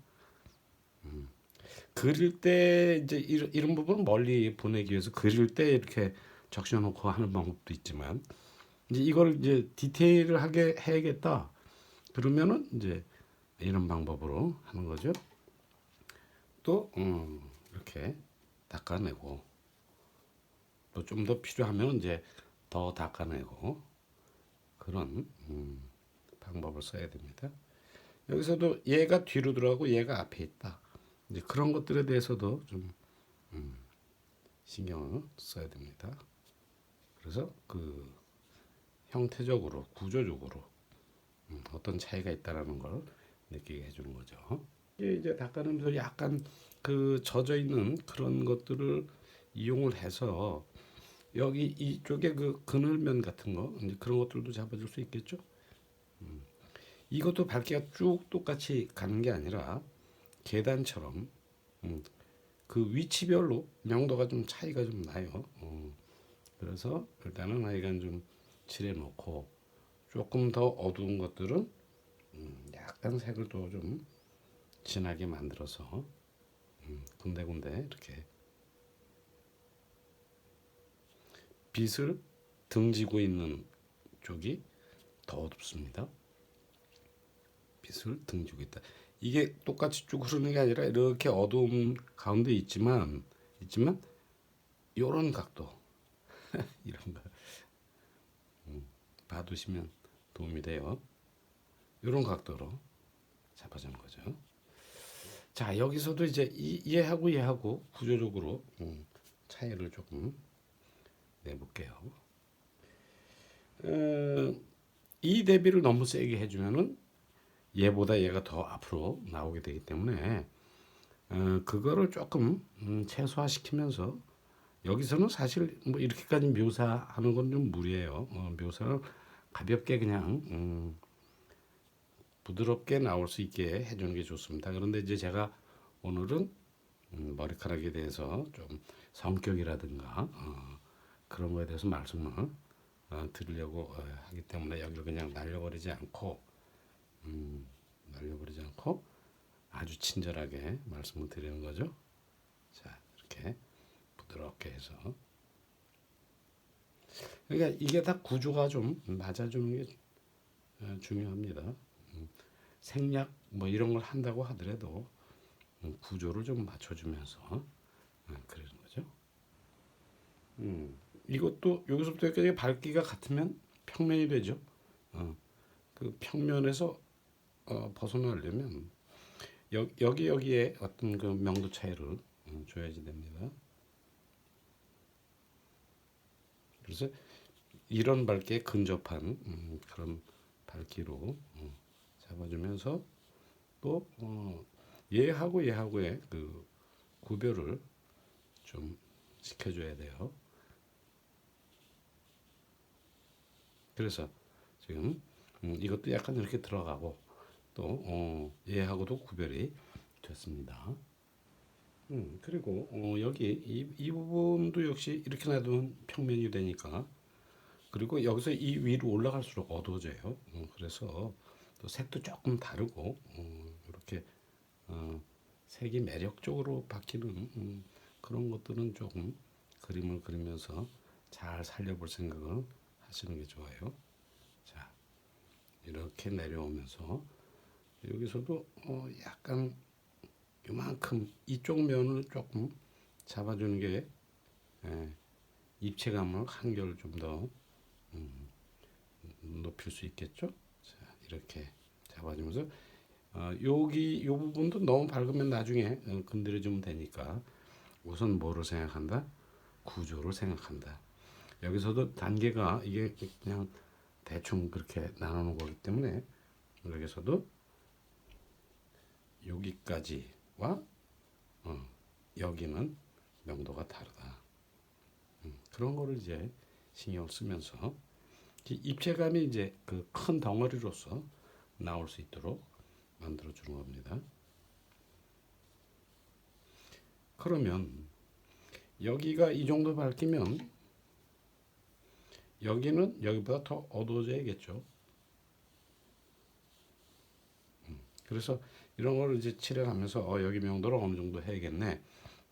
그릴 때 이제 이런 부분은 멀리 보내기 위해서 그릴 때 이렇게 적셔놓고 하는 방법도 있지만 이제 이걸 이제 디테일하게 해야겠다. 그러면은 이제 이런 방법으로 하는 거죠. 또 이렇게 닦아내고 또 좀 더 필요하면 이제 더 닦아내고 그런 방법을 써야 됩니다. 여기서도 얘가 뒤로 들어가고 얘가 앞에 있다. 이제 그런 것들에 대해서도 좀 신경을 써야 됩니다. 그래서 그 형태적으로 구조적으로 어떤 차이가 있다라는 걸 느끼게 해주는 거죠. 이제 닦아내면서 약간 그 젖어 있는 그런 것들을 이용을 해서 여기 이쪽에 그 그늘면 같은 거 이제 그런 것들도 잡아줄 수 있겠죠. 이것도 밝기가 쭉 똑같이 가는 게 아니라 계단처럼 그 위치별로 명도가 좀 차이가 좀 나요. 그래서 일단은 하여간 좀 칠해놓고 조금 더 어두운 것들은 약간 색을 또 좀 진하게 만들어서 군데군데 이렇게 빛을 등지고 있는 쪽이 더 어둡습니다. 빛을 등지고 있다. 이게 똑같이 쭉 흐르는 게 아니라 이렇게 어두움 가운데 있지만 이런 각도 이런 거 봐두시면 도움이 돼요. 이런 각도로 잡아주는 거죠. 자 여기서도 이제 얘하고 구조적으로 차이를 조금 내볼게요. 이 대비를 너무 세게 해주면은 얘보다 얘가 더 앞으로 나오게 되기 때문에 그거를 조금 최소화시키면서 여기서는 사실 뭐 이렇게까지 묘사하는 건 좀 무리예요. 묘사를 가볍게 그냥 부드럽게 나올 수 있게 해주는 게 좋습니다. 그런데 이제 제가 오늘은 머리카락에 대해서 좀 성격이라든가 그런 거에 대해서 말씀을 드리려고 하기 때문에 여기를 그냥 날려버리지 않고 아주 친절하게 말씀을 드리는 거죠. 자, 이렇게 부드럽게 해서 그러니까 이게 다 구조가 좀 맞아주는 게 중요합니다. 생략 뭐 이런 걸 한다고 하더라도 구조를 좀 맞춰주면서 그러는 거죠. 이것도 여기서부터 여기까지 밝기가 같으면 평면이 되죠. 그 평면에서 벗어나려면 여기에 어떤 그 명도 차이를 줘야지 됩니다. 그래서 이런 밝기에 근접한 그런 밝기로 잡아주면서 또 얘하고의 그 구별을 좀 시켜줘야 돼요. 그래서 지금 이것도 약간 이렇게 들어가고 또 얘하고도 구별이 됐습니다. 그리고 여기 이 부분도 역시 이렇게 놔두면 평면이 되니까 그리고 여기서 이 위로 올라갈수록 어두워져요. 그래서 또 색도 조금 다르고 이렇게 색이 매력적으로 바뀌는 그런 것들은 조금 그림을 그리면서 잘 살려볼 생각을 하시는 게 좋아요. 자, 이렇게 내려오면서 여기서도 약간 이만큼 이쪽 면을 조금 잡아주는 게 예, 입체감을 한결 좀 더 높일 수 있겠죠. 자, 이렇게 잡아주면서 여기 요 부분도 너무 밝으면 나중에 건드려주면 되니까 우선 뭐를 생각한다? 구조를 생각한다. 여기서도 단계가 이게 그냥 대충 그렇게 나누는 거기 때문에 여기서도 여기까지와 여기는 명도가 다르다. 그런 거를 이제 신경 쓰면서 입체감이 이제 그 큰 덩어리로서 나올 수 있도록 만들어 주는 겁니다. 그러면 여기가 이 정도 밝히면 여기는 여기보다 더 어두워져야겠죠. 그래서 이런 걸 이제 칠해가면서 여기 명도를 어느 정도 해야겠네.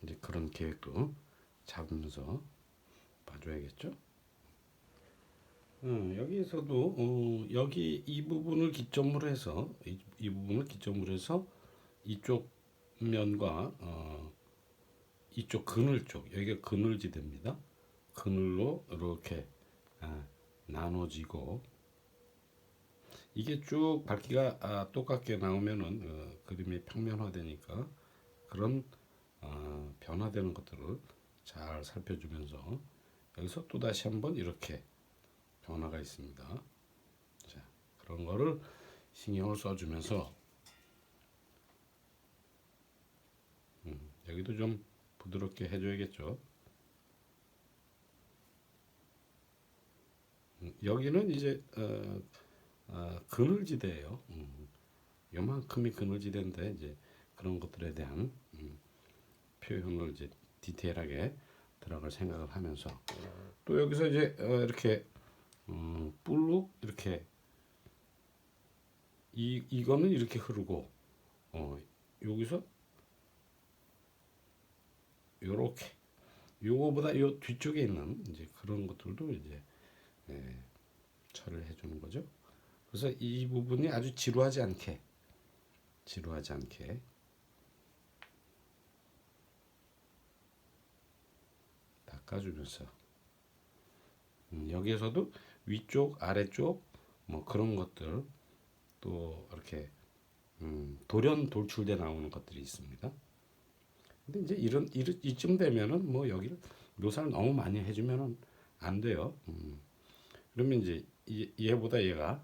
이제 그런 계획도 잡으면서 봐줘야겠죠. 여기에서도 여기 이 부분을 기점으로 해서 이 부분을 기점으로 해서 이쪽 면과 이쪽 그늘 쪽 여기가 그늘지대입니다. 그늘로 이렇게 나눠지고 이게 쭉 밝기가 똑같게 나오면은 그림이 평면화되니까 그런 변화되는 것들을 잘 살펴주면서 여기서 또 다시 한번 이렇게 변화가 있습니다. 자, 그런 거를 신경을 써주면서 여기도 좀 부드럽게 해줘야겠죠. 여기는 이제 그늘지대예요. 요만큼이 그늘지대인데 이제 그런 것들에 대한 표현을 이제 디테일하게 들어갈 생각을 하면서 또 여기서 이제 이렇게 뿔룩 이렇게 이거는 이렇게 흐르고 여기서 요렇게 요거보다 요 뒤쪽에 있는 이제 그런 것들도 이제 처리를 해주는 거죠. 그래서 이 부분이 아주 지루하지 않게 닦아주면서 여기에서도 위쪽 아래쪽 뭐 그런 것들 또 이렇게 돌연 돌출돼 나오는 것들이 있습니다. 근데 이제 이쯤 되면은 뭐 여기를 묘사를 너무 많이 해주면은 안 돼요. 그러면 이제 얘보다 얘가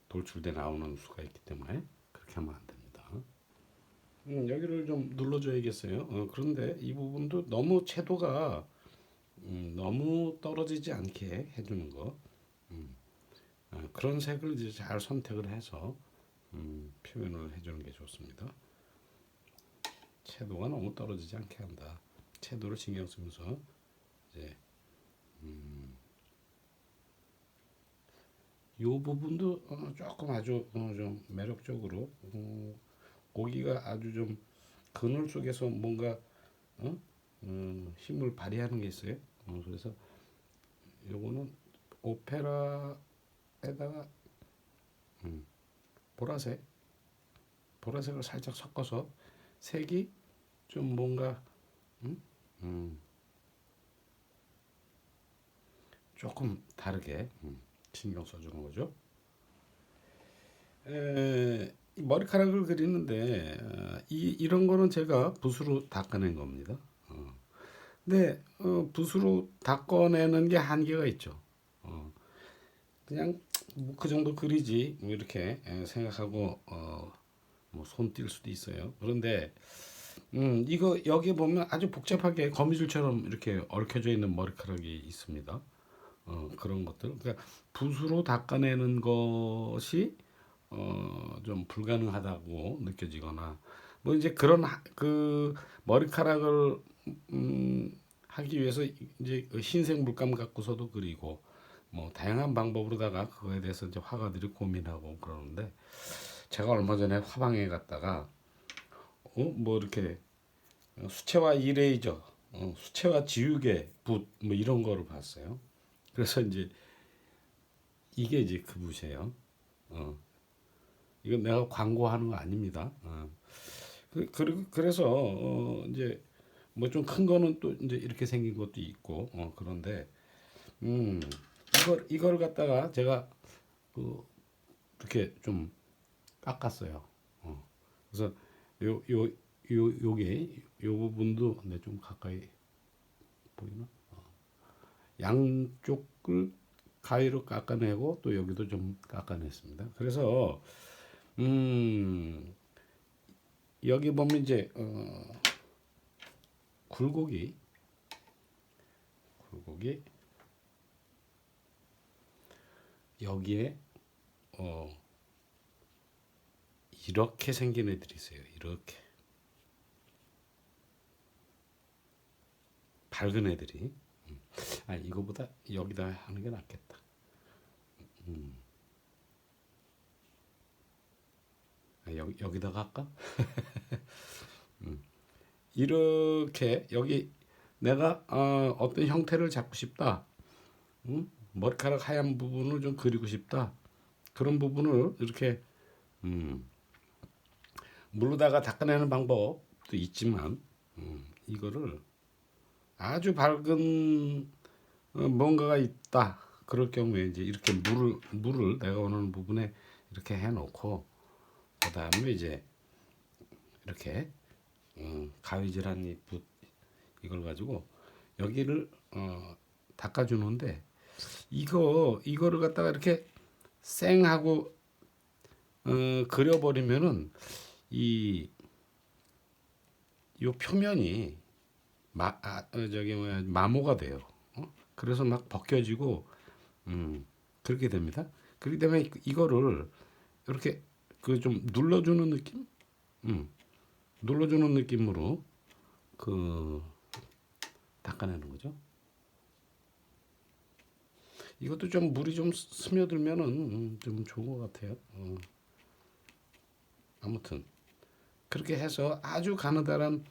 돌출돼 나오는 수가 있기 때문에 그렇게 하면 안 됩니다. 여기를 좀 눌러줘야겠어요. 그런데 이 부분도 너무 채도가 너무 떨어지지 않게 해주는 거. 그런 색을 이제 잘 선택을 해서 표현을 해주는 게 좋습니다. 채도가 너무 떨어지지 않게 한다. 채도를 신경 쓰면서 이제 이 부분도 조금 아주 좀 매력적으로 고기가 아주 좀 그늘 속에서 뭔가 힘을 발휘하는 게 있어요. 그래서 요거는 오페라에다가 보라색을 살짝 섞어서 색이 좀 뭔가 조금 다르게 신경 써주는 거죠. 머리카락을 그리는데 이런 거는 제가 붓으로 닦아낸 겁니다. 근데 붓으로 닦아내는 게 한계가 있죠. 그냥 뭐그 정도 그리지 뭐 이렇게 생각하고 뭐손 띌 수도 있어요. 그런데 이거 여기 보면 아주 복잡하게 거미줄처럼 이렇게 얽혀져 있는 머리카락이 있습니다. 그런 것들. 그러니까 붓으로 닦아내는 것이 좀 불가능하다고 느껴지거나 뭐 이제 그런 그 머리카락을 하기 위해서 이제 흰색 물감 갖고서도 그리고 뭐 다양한 방법으로다가 그거에 대해서 이제 화가들이 고민하고 그러는데 제가 얼마 전에 화방에 갔다가 뭐 이렇게 수채화 이레이저 수채화 지우개 붓 뭐 이런 거를 봤어요. 그래서 이제 이게 이제 그 붓이에요. 어, 이건 내가 광고하는 거 아닙니다. 그래서 이제 뭐 좀 큰 거는 또 이제 이렇게 생긴 것도 있고 그런데 음, 이걸 갖다가 제가 그 이렇게 좀 깎았어요. 그래서 요게 요 부분도 내 좀 가까이 보이나? 양쪽을 가위로 깎아내고 또 여기도 좀 깎아냈습니다. 그래서 음, 여기 보면 이제 굴곡이 여기에 어, 이렇게 생긴 애들이 있어요. 이렇게 밝은 애들이. 이거보다 여기다 하는 게 낫겠다. 여기다가 할까? 이렇게 여기 내가 어떤 형태를 잡고 싶다. 머리카락 하얀 부분을 좀 그리고 싶다. 그런 부분을 이렇게 물로다가 닦아내는 방법도 있지만 이거를 아주 밝은 뭔가가 있다. 그럴 경우에 이제 이렇게 물을 내가 원하는 부분에 이렇게 해놓고 그 다음에 이제 이렇게 가위질한 이붓 이걸 가지고 여기를 닦아주는데 이거를 갖다가 이렇게 쌩하고 그려버리면은 이 요 표면이 저기 뭐야 마모가 돼요. 그래서 막 벗겨지고 그렇게 됩니다. 그렇기 때문에 이거를 이렇게 그 좀 눌러주는 느낌, 눌러주는 느낌으로 그 닦아내는 거죠. 이것도 좀 물이 좀 스며들면은 좀 좋은 것 같아요. 아무튼 그렇게 해서 아주 가느다란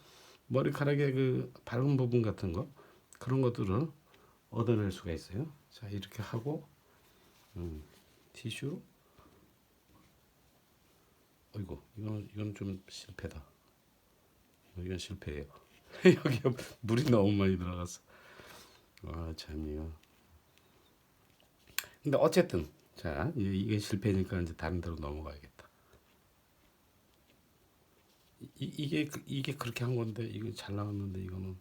머리카락의 그 밝은 부분 같은 거 그런 것들을 얻어낼 수가 있어요. 자 이렇게 하고 티슈. 어이구 이건 좀 실패다. 이건 실패예요. 여기 물이 너무 많이 들어갔어. 아 참이요. 근데 어쨌든 자 이게 실패니까 이제 다른 데로 넘어가야겠다. 이게 그렇게 한 건데 이거 잘 나왔는데 이거는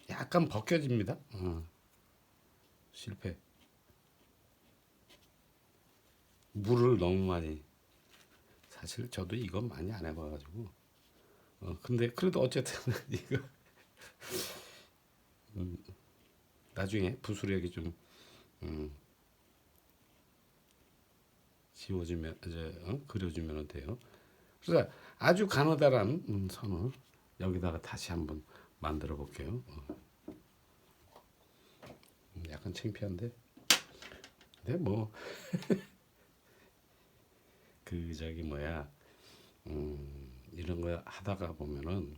약간 벗겨집니다. 실패. 물을 너무 많이. 사실 저도 이거 많이 안 해봐가지고. 근데 그래도 어쨌든 이거 나중에 부스러기 좀 지워주면 이제 그려주면 돼요. 그래서 아주 가느다란 선을 여기다가 다시 한번 만들어 볼게요. 약간 창피한데. 근데 뭐 그 저기 뭐야 이런 거 하다가 보면은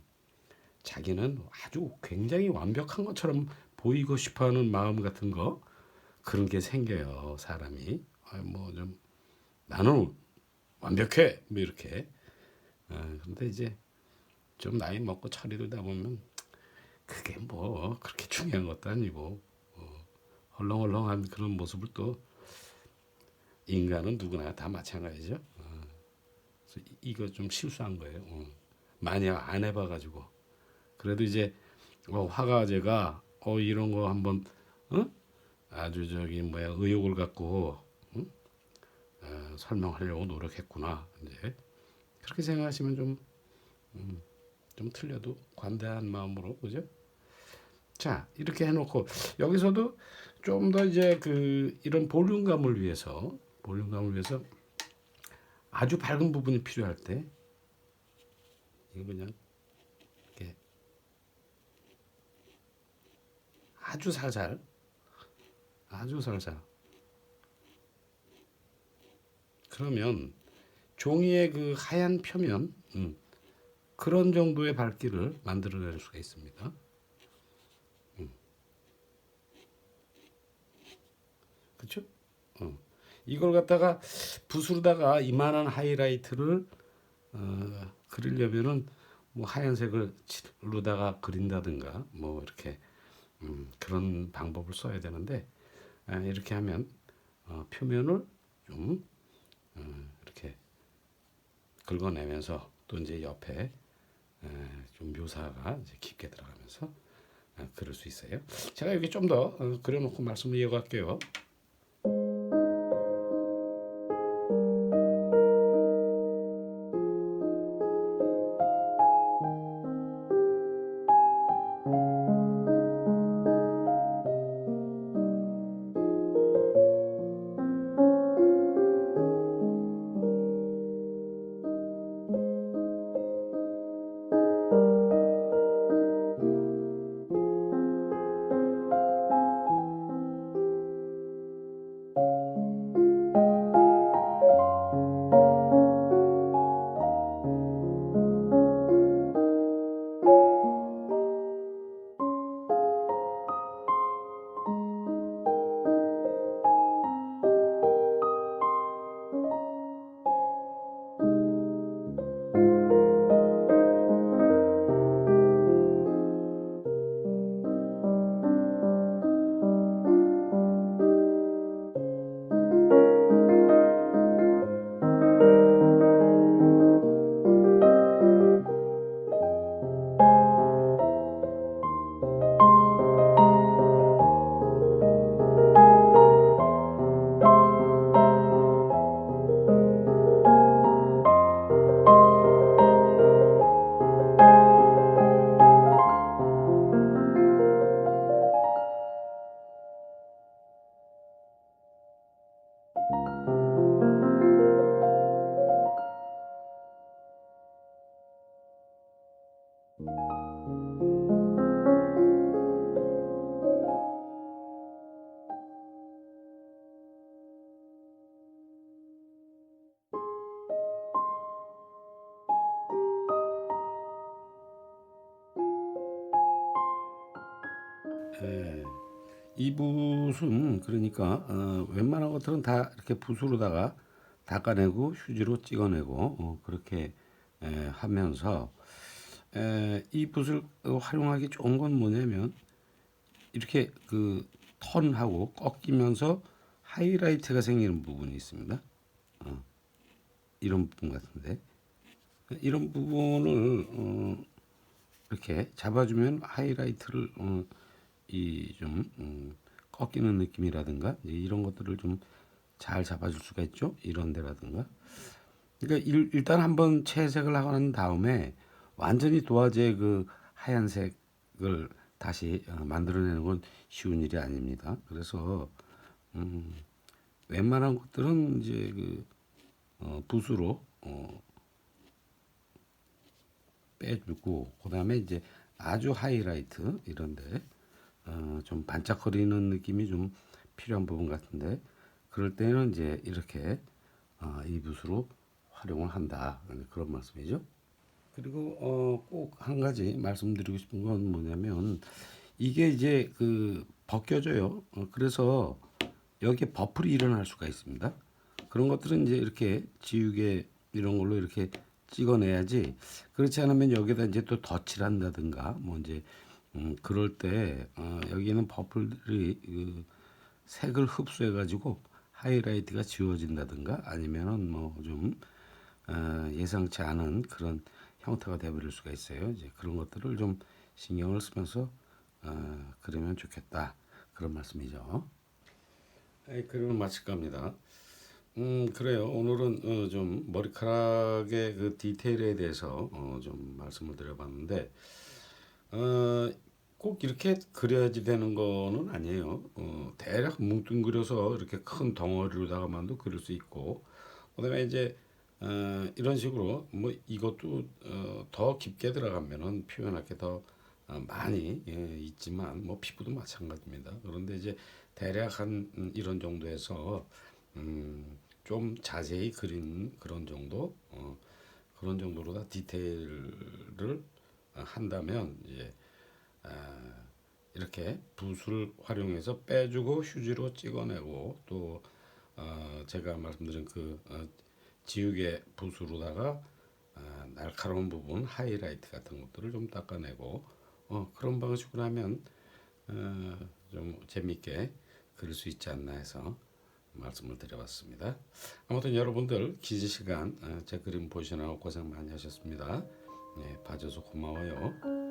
자기는 아주 굉장히 완벽한 것처럼 보이고 싶어하는 마음 같은 거 그런 게 생겨요 사람이. 뭐좀 나는 완벽해 뭐 이렇게. 근데 이제 좀 나이 먹고 철이 들다 보면 그게 뭐 그렇게 중요한 것도 아니고 헐렁헐렁한 그런 모습을 또 인간은 누구나 다 마찬가지죠. 그래서 이거 좀 실수한 거예요. 많이 안 해봐가지고 그래도 이제 화가제가 이런 거 한번 어? 아주 저기 뭐야 의욕을 갖고 설명하려고 노력했구나 이제 그렇게 생각하시면 좀 틀려도 관대한 마음으로 그죠? 자 이렇게 해놓고 여기서도 좀 더 이제 그 이런 볼륨감을 위해서 아주 밝은 부분이 필요할 때 이거 그냥 이렇게 아주 살살 아주 살살 그러면 종이의 그 하얀 표면 그런 정도의 밝기를 만들어낼 수가 있습니다. 그렇죠? 이걸 갖다가 붓으로다가 이만한 하이라이트를 그리려면은 뭐 하얀색을로다가 그린다든가 뭐 이렇게 그런 방법을 써야 되는데 이렇게 하면 표면을 좀 이렇게 긁어내면서 또 이제 옆에 좀 묘사가 이제 깊게 들어가면서 그럴 수 있어요. 제가 여기 좀 더 그려놓고 말씀을 이어갈게요. 예, 이 붓은 그러니까 웬만한 것들은 다 이렇게 붓으로다가 닦아내고 휴지로 찍어내고 그렇게 하면서 이 붓을 활용하기 좋은 건 뭐냐면 이렇게 그 턴하고 꺾이면서 하이라이트가 생기는 부분이 있습니다. 이런 부분 같은데 이런 부분을 이렇게 잡아주면 하이라이트를 이좀 꺾이는 느낌이라든가 이런 것들을 좀 잘 잡아줄 수가 있죠. 이런 데라든가. 그러니까 일단 한번 채색을 하고 난 다음에 완전히 도화지의 그 하얀색을 다시 만들어내는 건 쉬운 일이 아닙니다. 그래서 웬만한 것들은 이제 그 붓으로 빼주고 그다음에 이제 아주 하이라이트 이런데 좀 반짝거리는 느낌이 좀 필요한 부분 같은데 그럴 때는 이제 이렇게 이 붓으로 활용을 한다 그런 말씀이죠. 그리고 꼭 한 가지 말씀드리고 싶은 건 뭐냐면 이게 이제 그 벗겨져요. 그래서 여기에 버플이 일어날 수가 있습니다. 그런 것들은 이제 이렇게 지우개 이런 걸로 이렇게 찍어내야지. 그렇지 않으면 여기다 이제 또 덧칠 한다든가 뭐 이제 그럴 때 여기는 버플들이 그 색을 흡수해 가지고 하이라이트가 지워진다든가 아니면은 뭐좀 예상치 않은 그런 형태가 되어버릴 수가 있어요. 이제 그런 것들을 좀 신경을 쓰면서 그러면 좋겠다 그런 말씀이죠. 그러면 마칠 겁니다. 그래요. 오늘은 좀 머리카락의 그 디테일에 대해서 좀 말씀을 드려봤는데 어, 꼭 이렇게 그려야지 되는 거는 아니에요. 대략 뭉뚱그려서 이렇게 큰 덩어리로다가만도 그릴 수 있고, 그다음에 이제 이런 식으로 뭐 이것도 더 깊게 들어가면은 표현할 게 더 많이 있지만 뭐 피부도 마찬가지입니다. 그런데 이제 대략 한 이런 정도에서 좀 자세히 그린 그런 정도 그런 정도로 다 디테일을 그거를 한다면 이제 이렇게 붓을 활용해서 빼주고 휴지로 찍어내고 또 제가 말씀드린 그 지우개 붓으로다가 날카로운 부분 하이라이트 같은 것들을 좀 닦아내고 그런 방식으로 하면 좀 재밌게 그릴 수 있지 않나 해서 말씀을 드려봤습니다. 아무튼 여러분들 기지 시간 제 그림 보시느라고 고생 많이 하셨습니다. 네, 봐줘서 고마워요.